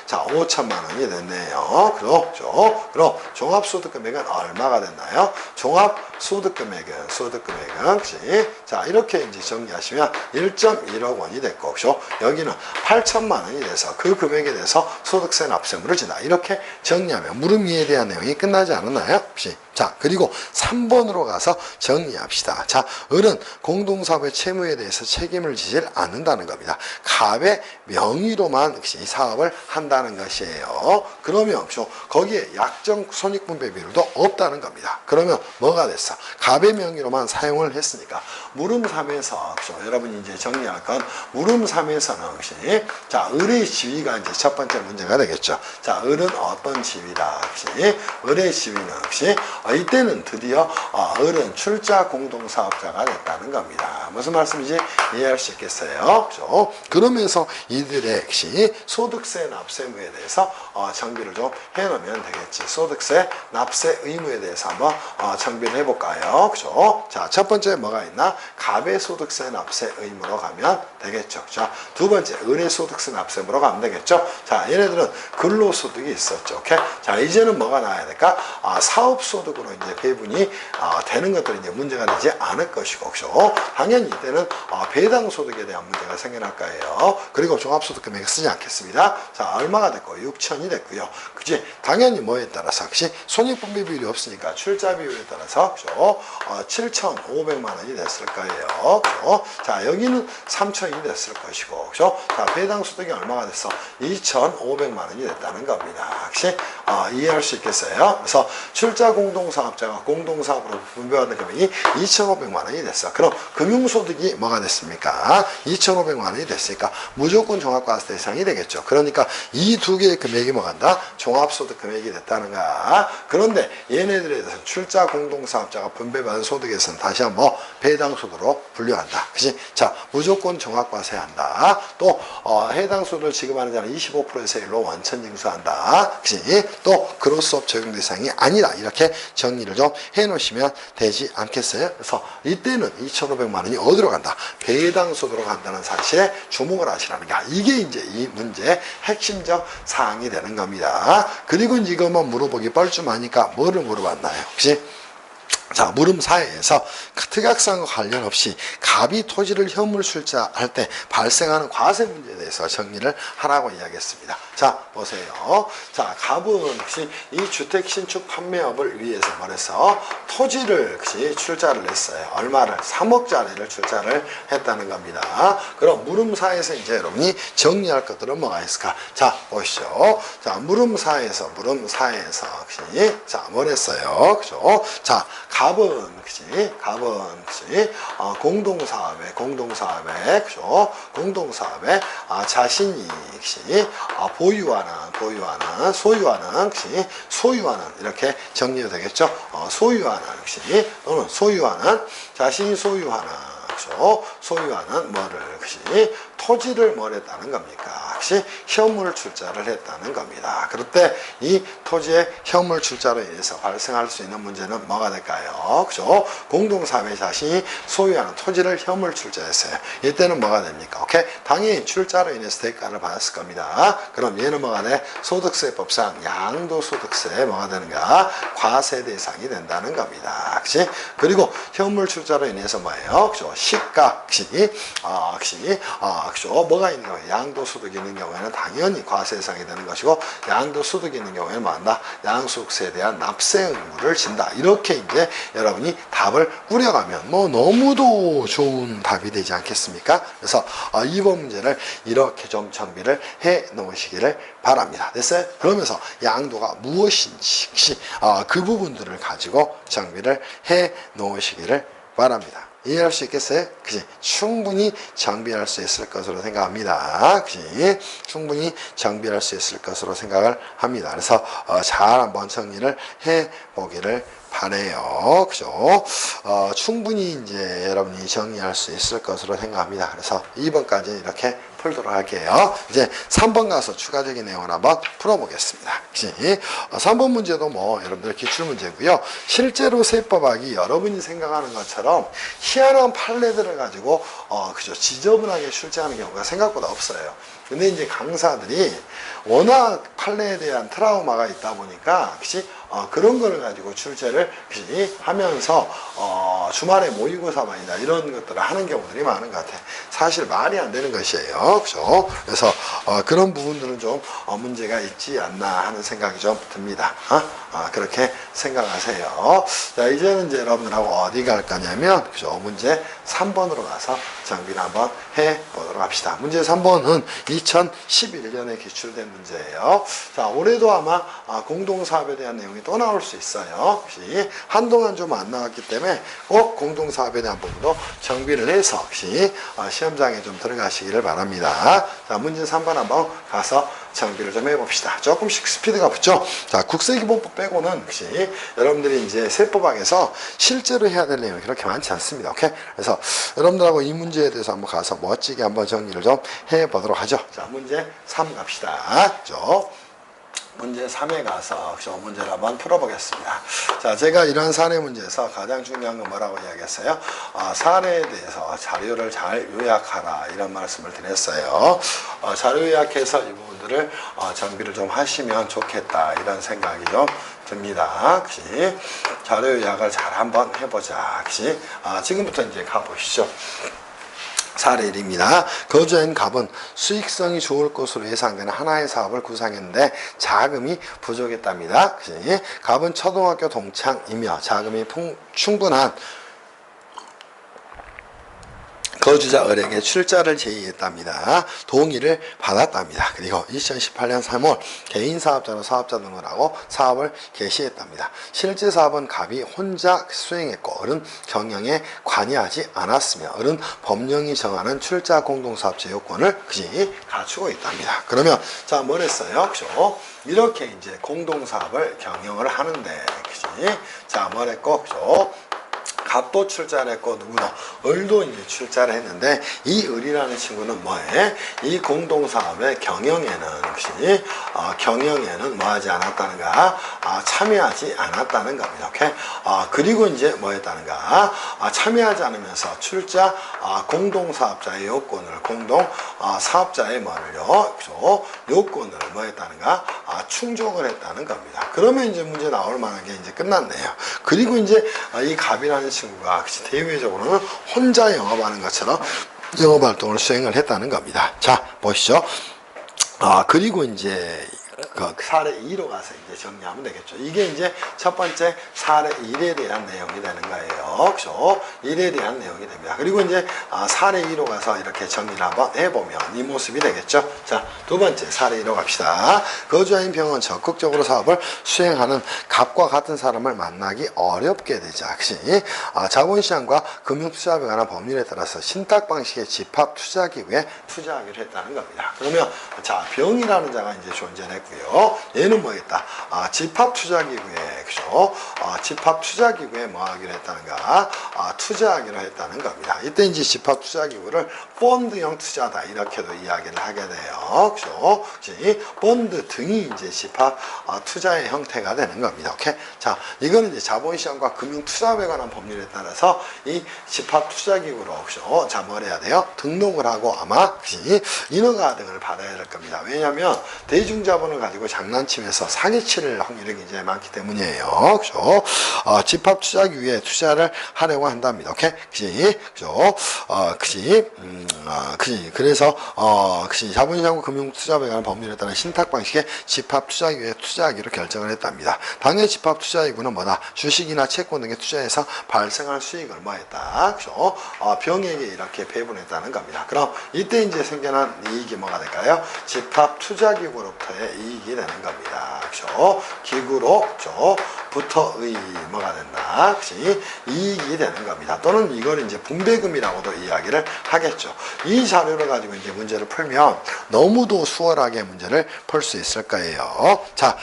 자, 5천만 원이 됐네요. 그렇죠? 그럼 종합소득 금액은 얼마가 됐나요? 종합소득 금액은 역시 자, 이렇게 이제 정리하시면 1.1억 원이 됐고, 그죠? 여기는 8천만 원이 돼서 그 금액에 대해서 소득세 납세물을 지나 이렇게 정리하면 물음이에 대한 내용이 끝나지 않았나요? 혹시 자, 그리고 3번으로 가서 정리합시다. 자, 을은 공동사업의 채무에 대해서 책임을 지질 않는다는 겁니다. 갑의 명의로만 역시 사업을 한다는 것이에요. 그러면 거기에 약정 손익분배비율도 없다는 겁니다. 그러면 뭐가 됐어? 갑의 명의로만 사용을 했으니까 물음3에서 여러분이 이제 정리할 건 물음3에서는 역시 자, 을의 지위가 이제 첫 번째 문제가 되겠죠. 자, 을은 어떤 지위다? 역시 을의 지위는 역시 이때는 드디어 을은 출자 공동사업자가 됐다는 겁니다. 무슨 말씀인지 이해할 수 있겠어요? 그렇죠? 그러면서 이들의 역시 소득세 납세 의무에 대해서 정비를 좀 해놓으면 되겠지. 소득세 납세 의무에 대해서 한번 정비를 해볼까요? 그렇죠? 자, 첫 번째 뭐가 있나? 갑의 소득세 납세 의무로 가면 되겠죠. 자, 두 번째 을의 소득세 납세 의무로 가면 되겠죠. 자, 얘네들은 근로소득이 있었죠. 오케이? 자, 이제는 뭐가 나와야 될까? 사업소득 으로 이제 배분이 되는 것들이 이제 문제가 되지 않을 것이고, 그죠? 당연히 이때는 배당 소득에 대한 문제가 생겨날 거예요. 그리고 종합소득 금액을 쓰지 않겠습니다. 자, 얼마가 됐고 6천이 됐고요. 그지? 당연히 뭐에 따라서 역시 손익분배 비율이 없으니까 출자 비율에 따라서 그죠? 7,500만 원이 됐을 거예요. 그죠? 자, 여기는 3천이 됐을 것이고, 그죠? 자, 배당 소득이 얼마가 됐어? 2,500만 원이 됐다는 겁니다. 역시 이해할 수 있겠어요? 그래서 출자 공동사업자가 공동사업으로 분배받는 금액이 2,500만 원이 됐어. 그럼 금융소득이 뭐가 됐습니까? 2,500만 원이 됐으니까 무조건 종합과세 대상이 되겠죠. 그러니까 이 두 개의 금액이 뭐간다? 종합소득 금액이 됐다는가. 그런데 얘네들에 대해서 출자 공동사업자가 분배받은 소득에서는 다시 한번 배당소득으로 분류한다. 그치? 자, 무조건 종합과세한다. 또 해당 소득을 지급하는 자는 25%의 세율로 원천 징수한다. 그치? 또 그로스업 적용 대상이 아니다. 이렇게 정리를 좀 해놓으시면 되지 않겠어요? 그래서 이때는 2,500만 원이 어디로 간다? 배당소득으로 간다는 사실에 주목을 하시라는 게 이게 이제 이 문제의 핵심적 사항이 되는 겁니다. 그리고 이것만 물어보기 뻘쭘하니까 뭐를 물어봤나요? 혹시? 자, 물음4에서 특약상과 관련 없이 갑이 토지를 현물 출자할 때 발생하는 과세 문제에 대해서 정리를 하라고 이야기했습니다. 자, 보세요. 자, 갑은 혹시 이 주택 신축 판매업을 위해서 말해서 토지를 혹시 출자를 했어요. 얼마를? 3억짜리를 출자를 했다는 겁니다. 그럼 물음4에서 이제 여러분이 정리할 것들은 뭐가 있을까? 자, 보시죠. 자, 물음4에서 혹시 자, 뭘 했어요? 그죠? 자, 갑은 공동사업에 그죠? 공동사업에 자신이 역시 소유하는 이렇게 정리가 되겠죠. 소유하는 역시 또는 자신이 소유하는 그죠? 소유하는 뭐를 역시 토지를 뭘 했다는 겁니까? 역시 현물 출자를 했다는 겁니다. 그럴 때 이 토지의 현물 출자로 인해서 발생할 수 있는 문제는 뭐가 될까요? 그죠? 공동사업의 자신이 소유하는 토지를 현물 출자했어요. 이때는 뭐가 됩니까? 오케이? 당연히 출자로 인해서 대가를 받았을 겁니다. 그럼 얘는 뭐가 돼? 소득세법상 양도소득세 뭐가 되는가? 과세 대상이 된다는 겁니다. 그치? 그리고 현물 출자로 인해서 뭐예요? 그죠? 시가, 그죠? 뭐가 있는 거예요? 양도소득이 있는 경우에는 당연히 과세 대상이 되는 것이고, 양도소득이 있는 경우에는 뭐 한다? 양도소득세에 대한 납세 의무를 진다. 이렇게 이제 여러분이 답을 꾸려가면 뭐 너무도 좋은 답이 되지 않겠습니까? 그래서 2번 문제를 이렇게 좀 정비를 해 놓으시기를 바랍니다. 됐어요? 그러면서 양도가 무엇인지 그 부분들을 가지고 정비를 해 놓으시기를 바랍니다. 이해할 수 있겠어요? 그치? 충분히 정비할 수 있을 것으로 생각합니다. 그치? 충분히 정비할 수 있을 것으로 생각을 합니다. 그래서 잘 한번 정리를 해 보기를 바래요. 그죠? 충분히 이제 여러분이 정리할 수 있을 것으로 생각합니다. 그래서 2번까지 이렇게 풀도록 할게요. 이제 3번 가서 추가적인 내용을 한번 풀어보겠습니다. 그치? 3번 문제도 뭐 여러분들 기출문제고요. 실제로 세법학이 여러분이 생각하는 것처럼 희한한 판례들을 가지고 그죠? 지저분하게 출제하는 경우가 생각보다 없어요. 근데 이제 강사들이 워낙 판례에 대한 트라우마가 있다 보니까, 그치? 그런 거를 가지고 출제를 하면서 주말에 모의고사만이다 이런 것들을 하는 경우들이 많은 것 같아. 사실 말이 안 되는 것이에요. 그죠? 그래서 그런 부분들은 좀 문제가 있지 않나 하는 생각이 좀 듭니다. 그렇게 생각하세요. 자, 이제는 이제 여러분들하고 어디 갈 거냐면, 그죠? 문제 3번으로 가서 정비를 한번 해 보도록 합시다. 문제 3번은 2011년에 기출된 문제예요. 자, 올해도 아마 공동사업에 대한 내용이 또 나올 수 있어요. 혹시 한동안 좀 안 나왔기 때문에 꼭 공동사업에 대한 부분도 정비를 해서 혹시 시험장에 좀 들어가시기를 바랍니다. 자, 문제 3번 한번 가서 정비를 좀 해봅시다. 조금씩 스피드가 붙죠. 자, 국세기본법 빼고는 혹시 여러분들이 이제 세법학에서 실제로 해야 될 내용이 그렇게 많지 않습니다. 오케이? 그래서 여러분들하고 이 문제에 대해서 한번 가서 멋지게 한번 정리를 좀 해보도록 하죠. 자, 문제 3 갑시다. 그죠? 문제 3에 가서 문제를 한번 풀어보겠습니다. 자, 제가 이런 사례 문제에서 가장 중요한 건 뭐라고 이야기했어요? 사례에 대해서 자료를 잘 요약하라 이런 말씀을 드렸어요. 자료 요약해서 이 부분들을 정비를 좀 하시면 좋겠다 이런 생각이 좀 듭니다. 그치? 자료 요약을 잘 한번 해보자. 그치? 지금부터 이제 가보시죠. 사례 1입니다. 거주인 갑은 수익성이 좋을 것으로 예상되는 하나의 사업을 구상했는데 자금이 부족했답니다. 갑은 초등학교 동창이며 자금이 충분한 거주자 을에게 출자를 제의했답니다. 동의를 받았답니다. 그리고 2018년 3월 개인사업자로 사업자 등을 하고 사업을 개시했답니다. 실제 사업은 갑이 혼자 수행했고 을은 경영에 관여하지 않았으며 을은 법령이 정하는 출자 공동사업체 요건을 갖추고 있답니다. 그러면 자, 뭘 했어요? 그죠? 이렇게 이제 공동사업을 경영을 하는데, 그지? 자, 뭘 했고, 그죠? 갑도 출자를 했고 누구도 을도 이제 출자를 했는데 이 을이라는 친구는 뭐해? 이 공동사업의 경영에는 혹시 경영에는 뭐하지 않았다는가? 참여하지 않았다는 겁니다. 오케이? 그리고 이제 뭐했다는가? 참여하지 않으면서 출자 공동사업자의 요건을 사업자의 뭐를요? 요건을 뭐했다는가? 충족을 했다는 겁니다. 그러면 이제 문제 나올 만한 게 이제 끝났네요. 그리고 이제 이 갑이라는 친구가 대외적으로는 혼자 영업하는 것처럼 영업활동을 수행을 했다는 겁니다. 자, 보시죠. 그리고 이제 그 사례 2로 가서 이제 정리하면 되겠죠. 이게 이제 첫 번째 사례 1에 대한 내용이 되는 거예요. 그죠? 1에 대한 내용이 됩니다. 그리고 이제 사례 2로 가서 이렇게 정리를 한번 해보면 이 모습이 되겠죠. 자, 두 번째 사례 2로 갑시다. 거주자인 병은 적극적으로 사업을 수행하는 갑과 같은 사람을 만나기 어렵게 되자. 자본시장과 금융투자에 관한 법률에 따라서 신탁 방식의 집합투자기구에 투자하기로 했다는 겁니다. 그러면 자, 병이라는 자가 이제 존재를 했고요. 그죠? 얘는 뭐겠다? 집합투자기구에, 그죠? 집합투자기구에 뭐 하기로 했다는가? 투자하기로 했다는 겁니다. 이때 이제 집합투자기구를 펀드형 투자다 이렇게도 이야기를 하게 돼요. 그죠? 펀드 등이 이제 집합 투자의 형태가 되는 겁니다. 오케이? 자, 이거는 이제 자본시장과 금융투자에 관한 법률에 따라서 이 집합투자기구로, 그죠? 자, 뭘 해야 돼요? 등록을 하고 아마, 그지? 인허가등을 받아야 될 겁니다. 왜냐하면 대중자본을 가지고 장난치면서 사기칠 확률이 굉장히 많기 때문이에요. 그죠? 집합투자기구에 투자를 하려고 한답니다. 오케이? 그지? 그죠? 그지? 그지? 그래서, 그지? 자본시장과 금융투자에 관한 법률에 따른 신탁 방식의 집합투자기구에 투자하기로 결정을 했답니다. 당연히 집합투자기구는 뭐다? 주식이나 채권 등에 투자해서 발생할 수익을 뭐 했다? 그죠? 병에게 이렇게 배분했다는 겁니다. 그럼 이때 이제 생겨난 이익이 뭐가 될까요? 집합투자기구로부터의 이익이 되는 겁니다. 그죠? 기구로, 그죠? 부터의 뭐가 된다? 그치? 이익이 되는 겁니다. 또는 이걸 이제 분배금이라고도 이야기를 하겠죠. 이 자료를 가지고 이제 문제를 풀면 너무도 수월하게 문제를 풀 수 있을 거예요. 자,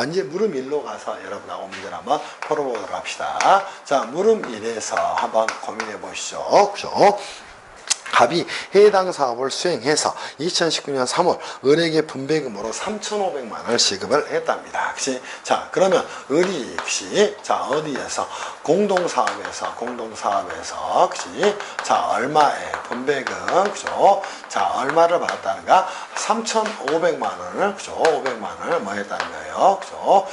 이제 물음 1로 가서 여러분하고 문제를 한번 풀어보도록 합시다. 자, 물음 1에서 한번 고민해 보시죠. 그죠? 갑이 해당 사업을 수행해서 2019년 3월 을에게 분배금으로 3,500만 원을 지급을 했답니다. 그치? 자, 그러면 을이 역시 자, 어디에서 공동사업에서 그치? 자, 얼마에 분배금, 그죠? 자, 얼마를 받았다는가? 3,500만 원을, 그죠? 500만 원을 뭐 했다는 거예요? 그죠?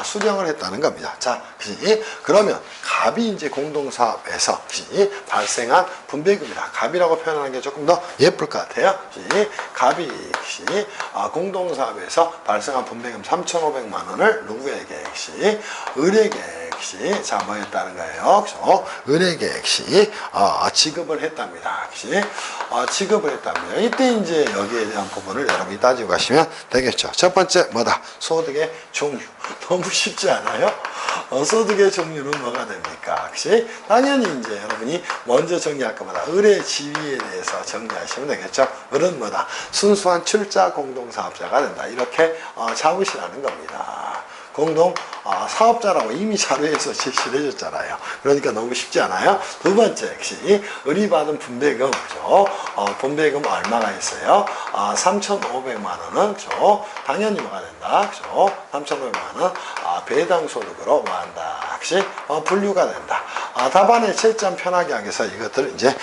수령을 했다는 겁니다. 자, 그치? 그러면 갑이 이제 공동사업에서 그치? 발생한 분배금이다. 갑이라고 표현하는 게 조금 더 예쁠 것 같아요. 그치? 갑이 그치? 공동사업에서 발생한 분배금 3,500만 원을 누구에게? 그치? 을에게 그치? 자, 뭐 했다는 거예요? 그죠? 을에게 그치? 지급을 했답니다. 그치? 지급을 했답니다. 이때 이제 여기에 대한 부분을 여러분이 따지고 가시면 되겠죠. 첫 번째 뭐다? 소득의 종류. 너무 쉽지 않아요? 소득의 종류는 뭐가 됩니까? 그치? 당연히 이제 여러분이 먼저 정리할 것보다 을의 지위에 대해서 정리하시면 되겠죠. 을은 뭐다? 순수한 출자 공동사업자가 된다. 이렇게 잡으시라는 겁니다. 공동 사업자라고 이미 자료에서 제시를 해줬잖아요. 그러니까 너무 쉽지 않아요? 두 번째, 역시 을이 받은 분배금, 그죠? 분배금 얼마가 있어요? 3,500만 원은, 그죠? 당연히 뭐가 된다, 그죠? 3,500만 원 배당 소득으로 뭐 한다, 역시 분류가 된다. 답안에 채점 편하게 하기 위해서 이것들 이제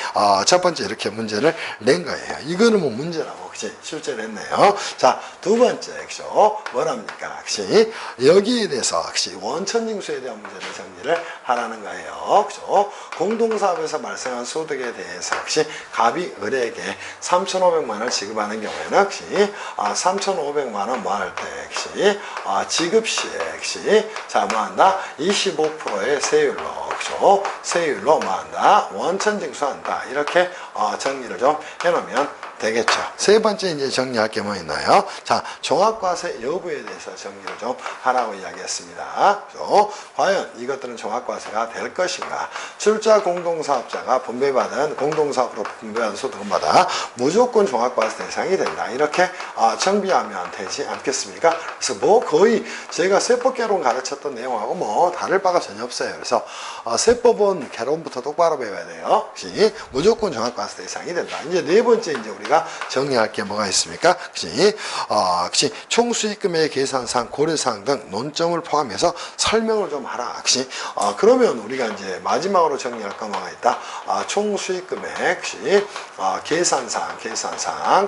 첫 번째 이렇게 문제를 낸 거예요. 이거는 뭐 문제라고 그치? 실제 냈네요. 자, 두 번째, 그죠? 뭐랍니까? 그치? 여기에 대해서 그치? 원천징수에 대한 문제를 정리를 하라는 거예요. 그죠? 공동사업에서 발생한 소득에 대해서 그치? 갑이 을에게 3,500만 원을 지급하는 경우에는 그치? 3,500만 원 뭐 할 때 그치? 지급 시에 그치? 자, 뭐 한다? 25%의 세율로 그죠? 세율로 뭐 한다? 원천징수한다. 이렇게 정리를 좀 해놓으면 되겠죠. 세 번째 이제 정리할 게 뭐 있나요? 자, 종합과세 여부에 대해서 정리를 좀 하라고 이야기했습니다. 그래서 과연 이것들은 종합과세가 될 것인가? 출자 공동사업자가 분배받은 공동사업으로 분배받은 소득마다 무조건 종합과세 대상이 된다. 이렇게 정비하면 되지 않겠습니까? 그래서 뭐 거의 제가 세법개론 가르쳤던 내용하고 뭐 다를 바가 전혀 없어요. 그래서 세법은 개론부터 똑바로 배워야 돼요. 무조건 종합과세 대상이 된다. 이제 네 번째 이제 우리가 정리할 게 뭐가 있습니까? 그치? 그치? 총수익금의 계산상, 고려사항 등 논점을 포함해서 설명을 좀 하라. 그치? 그러면 우리가 이제 마지막으로 정리할 거 뭐가 있다? 총수익금액, 그치? 계산상,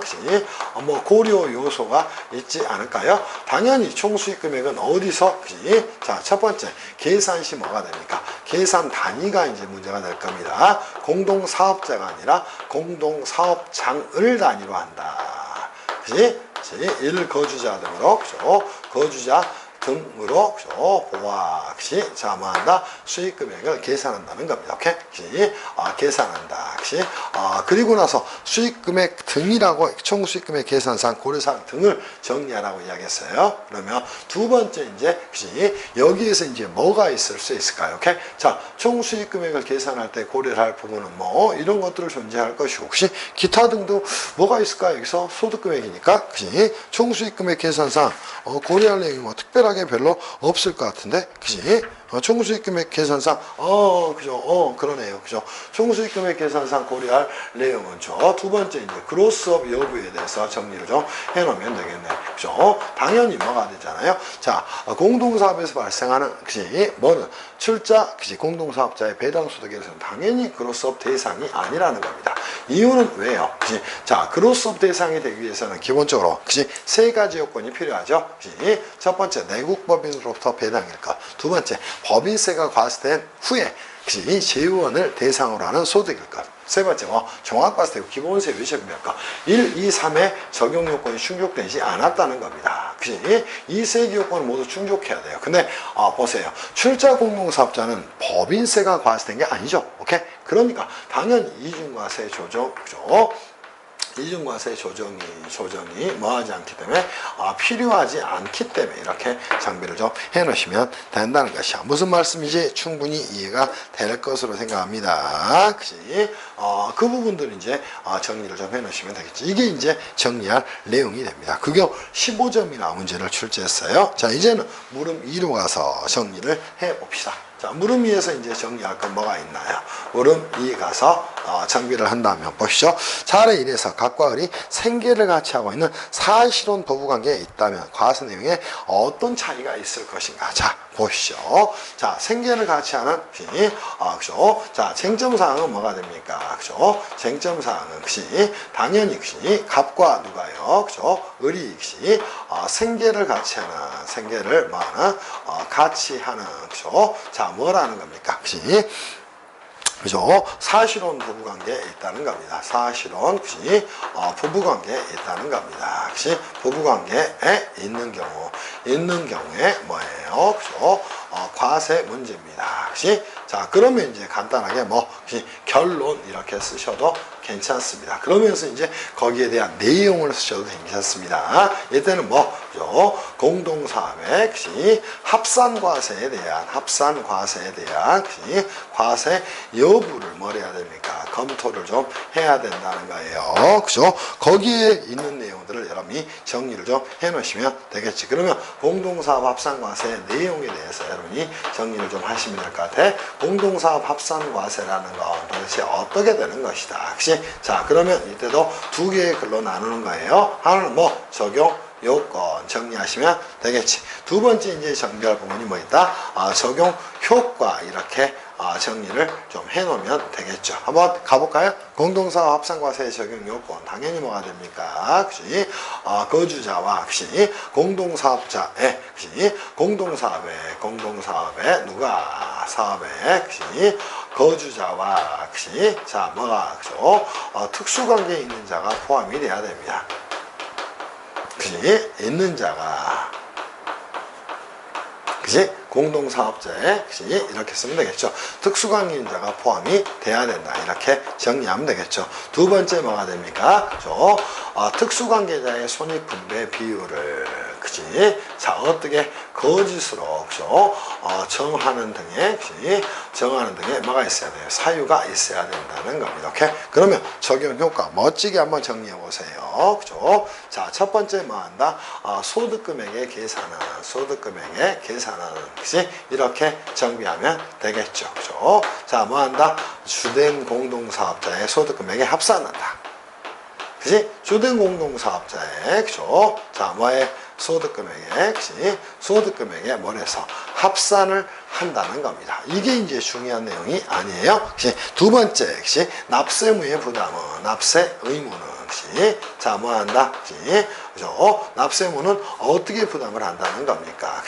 그치? 뭐 고려 요소가 있지 않을까요? 당연히 총수익금액은 어디서, 그치? 자, 첫 번째, 계산시 뭐가 됩니까? 계산 단위가 이제 문제가 될 겁니다. 공동사업자가 아니라 공동사업장을 단위로 한다. 그치? 1거주자 등으로, 그죠? 거주자 등으로 그죠? 보아 그시 자 뭐한다 수익 금액을 계산한다는 겁니다. 오케이? 그시 계산한다. 그시 그리고 나서 수익 금액 등이라고 총 수익 금액 계산상 고려사항 등을 정리하라고 이야기했어요. 그러면 두 번째 이제 그시 여기에서 이제 뭐가 있을 수 있을까요? 오케이? 자, 총 수익 금액을 계산할 때 고려를 할 부분은 뭐 이런 것들을 존재할 것이고 혹시 기타 등도 뭐가 있을까? 여기서 소득 금액이니까 그시 총 수익 금액 계산상 고려할 내용이 뭐 특별하게 별로 없을 것 같은데 그시 총수익금액 계산상 그죠 그러네요 그죠 총수익금액 계산상 고려할 내용은 저 두 번째 이제 그로스업 여부에 대해서 정리를 좀 해놓으면 되겠네 그죠 당연히 뭐가 되잖아요 자 공동사업에서 발생하는 그지 뭐는 출자 그지 공동사업자의 배당 소득에서는 당연히 그로스업 대상이 아니라는 겁니다. 이유는 왜요? 그지 자 그로스업 대상이 되기 위해서는 기본적으로 그지 세 가지 요건이 필요하죠. 그지 첫 번째 내국 법인으로부터 배당일 것, 두 번째 법인세가 과세된 후에 이 재원을 대상으로 하는 소득일 것, 세 번째 종합과세되고 기본세 외식금일 것 1, 2, 3의 적용 요건이 충족되지 않았다는 겁니다. 그치? 이 세 개 요건을 모두 충족해야 돼요. 근데 보세요. 출자 공동사업자는 법인세가 과세된 게 아니죠. 오케이? 그러니까 당연히 이중과세 조정 그죠? 이중과세 조정이 뭐하지 않기 때문에 필요하지 않기 때문에 이렇게 장비를 좀 해놓으시면 된다는 것이야. 무슨 말씀인지 충분히 이해가 될 것으로 생각합니다. 그치? 그 부분들을 이제 정리를 좀 해놓으시면 되겠지. 이게 이제 정리할 내용이 됩니다. 그게 15점이나 문제를 출제했어요. 자, 이제는 물음 2로 가서 정리를 해봅시다. 자, 물음 2에서 이제 정리할 건 뭐가 있나요? 물음 2 가서 정비를 한다면 보시죠. 사례 1에서 각과 을이 생계를 같이 하고 있는 사실혼 부부관계에 있다면 과세 내용에 어떤 차이가 있을 것인가? 자, 보시죠. 자, 생계를 같이 하는 그죠? 자, 쟁점사항은 뭐가 됩니까? 그죠? 쟁점사항은 당연히 갑과 누가요? 그죠? 을이 생계를 같이 하는 생계를 뭐하는 같이 하는 그죠? 자, 뭐라는 겁니까? 그죠? 사실혼 부부관계에 있다는 겁니다. 사실혼 부부관계에 있다는 겁니다. 부부관계에 있는 경우에 뭐예요? 그죠? 과세 문제입니다. 자, 그러면 이제 간단하게 결론 이렇게 쓰셔도 괜찮습니다. 그러면서 이제 거기에 대한 내용을 쓰셔도 괜찮습니다. 이때는 그죠? 공동사업의 합산과세에 대한 과세 여부를 뭘 해야 됩니까? 검토를 좀 해야 된다는 거예요. 그죠? 거기에 있는 내용들을 여러분이 정리를 좀 해놓으시면 되겠지. 그러면 공동사업 합산과세 내용에 대해서 여러분이 정리를 좀 하시면 될 것 같아. 공동사업 합산과세라는 건 도대체 어떻게 되는 것이다. 그치? 자, 그러면 이때도 두 개의 글로 나누는 거예요. 하나는 적용 요건 정리하시면 되겠지. 두 번째 이제 정리할 부분이 뭐 있다? 적용 효과 이렇게 정리를 좀 해놓으면 되겠죠. 한번 가볼까요? 공동사업 합산과세 적용 요건 당연히 뭐가 됩니까? 그치? 거주자와 공동사업자의 공동사업에 누가 사업에 거주자와 자 뭐가 그죠? 특수관계에 있는 자가 포함이 돼야 됩니다. 있는 자가 공동사업자에 이렇게 쓰면 되겠죠. 특수관계인자가 포함이 돼야 된다. 이렇게 정리하면 되겠죠. 두 번째 뭐가 됩니까? 그죠? 특수관계자의 손익분배 비율을 자, 어떻게 거짓으로 그죠? 정하는 등의 뭐가 있어야 돼요? 사유가 있어야 된다는 겁니다. 오케이? 그러면 적용 효과 멋지게 한번 정리해 보세요. 그죠? 자, 첫 번째 뭐 한다? 소득금액의 계산은 이렇게 정비하면 되겠죠. 그죠? 자, 뭐 한다? 주된 공동사업자의 소득금액에 합산한다. 주된 공동사업자의 그죠? 자, 뭐의 소득금액에 뭘 해서 합산을 한다는 겁니다. 이게 이제 중요한 내용이 아니에요. 두 번째, 납세무의 부담은, 납세 의무는, 자, 뭐 한다? 그죠? 납세무는 어떻게 부담을 한다는 겁니까?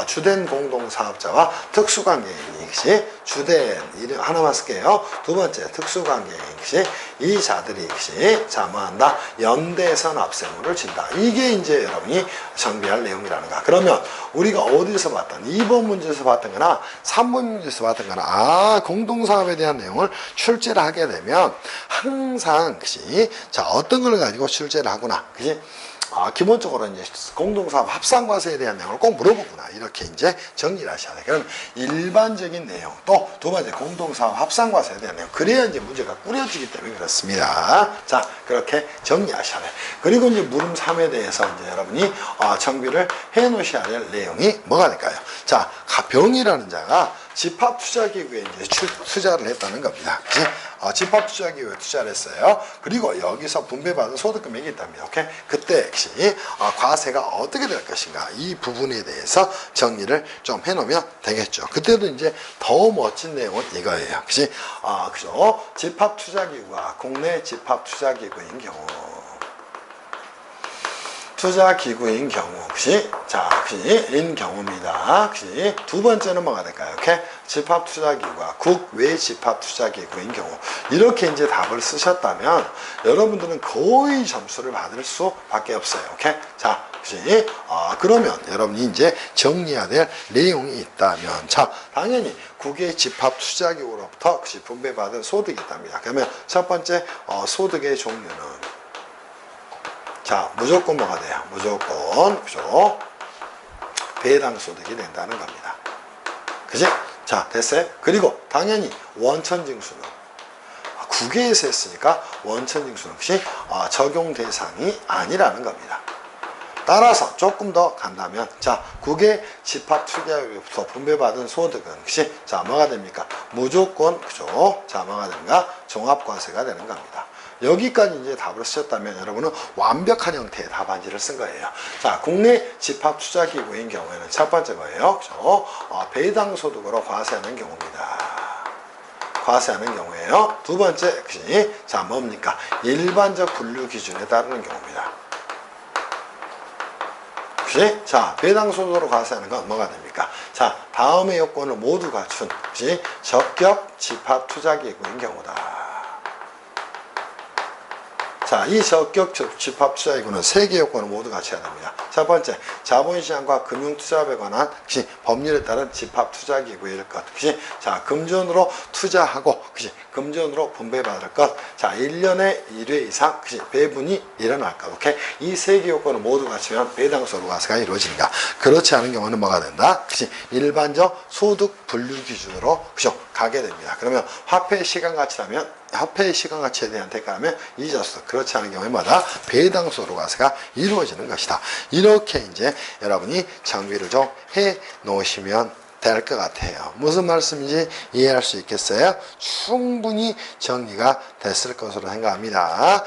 주된 공동사업자와 특수관계인이, 주된 이름 하나만 쓸게요. 두 번째 특수관계인 것이 이 자들이 것이 자 뭐한다 연대선 납세물을 진다. 이게 이제 여러분이 정비할 내용이라는가. 그러면 우리가 어디서 봤던 2번 문제에서 봤던 거나 3번 문제에서 봤던 거나 공동사업에 대한 내용을 출제를 하게 되면 항상 것이 자 어떤 걸 가지고 출제를 하구나. 그지? 기본적으로 이제 공동사업 합산과세에 대한 내용을 꼭 물어보구나. 이렇게 이제 정리를 하셔야 돼요. 그럼 일반적인 내용, 또 두 번째 공동사업 합산과세에 대한 내용. 그래야 이제 문제가 꾸려지기 때문에 그렇습니다. 자, 그렇게 정리하셔야 돼요. 그리고 이제 물음 3에 대해서 이제 여러분이 정비를 해 놓으셔야 될 내용이 뭐가 될까요? 자, 병이라는 자가 집합투자기구에 이제 투자를 했다는 겁니다. 그치? 집합투자기구에 투자를 했어요. 그리고 여기서 분배받은 소득금액이 있답니다. 오케이? 그때 역시 과세가 어떻게 될 것인가 이 부분에 대해서 정리를 좀 해놓으면 되겠죠. 그때도 이제 더 멋진 내용은 이거예요. 그치? 그죠? 집합투자기구가 국내 집합투자기구인 경우 투자기구인 경우, 그치? 자, 그치? 인 경우입니다. 그치? 두 번째는 뭐가 될까요? 이렇게 집합투자기구가 국외 집합투자기구인 경우. 이렇게 이제 답을 쓰셨다면 여러분들은 거의 점수를 받을 수밖에 없어요. 오케이? 자, 그치? 그러면 여러분이 이제 정리해야 될 내용이 있다면, 자, 당연히 국외 집합투자기구로부터 그치? 분배받은 소득이 있답니다. 그러면 첫 번째, 소득의 종류는 자, 무조건 뭐가 돼요? 무조건, 그죠? 배당 소득이 된다는 겁니다. 그지? 자, 됐어요? 그리고 당연히 원천징수는 국외에서 했으니까 원천징수는 혹시 적용 대상이 아니라는 겁니다. 따라서 조금 더 간다면, 자, 국외 집합투자기구로부터 분배받은 소득은 혹시 자, 뭐가 됩니까? 무조건, 그죠? 자, 뭐가 되는가? 종합과세가 되는 겁니다. 여기까지 이제 답을 쓰셨다면 여러분은 완벽한 형태의 답안지를 쓴 거예요. 자, 국내 집합투자기구인 경우에는 첫 번째 거예요. 그죠? 배당 소득으로 과세하는 경우입니다. 과세하는 경우에요. 두 번째, 그치? 자, 뭡니까? 일반적 분류 기준에 따르는 경우입니다. 그치? 자, 배당 소득으로 과세하는 건 뭐가 됩니까? 자, 다음의 요건을 모두 갖춘, 그치? 적격 집합투자기구인 경우다. 자, 이 적격 집합투자기구는 3개 요건을 모두 갖춰야 됩니다. 첫 번째, 자본시장과 금융투자업에 관한 법률에 따른 집합투자기구일 것. 자, 금전으로 투자하고, 금전으로 분배받을 것. 자, 1년에 1회 이상, 배분이 일어날 것. 오케이? 이 3개 요건을 모두 갖추면 배당소득 과세가 이루어지는가. 그렇지 않은 경우는 뭐가 된다? 일반적 소득 분류 기준으로, 가게 됩니다. 그러면 화폐 시간가치라면 화폐의 시간가치에 대한 대가라면 이자소득. 그렇지 않은 경우에마다 배당소득 과세가 이루어지는 것이다. 이렇게 이제 여러분이 정비를 좀 해 놓으시면 될 것 같아요. 무슨 말씀인지 이해할 수 있겠어요? 충분히 정리가 됐을 것으로 생각합니다.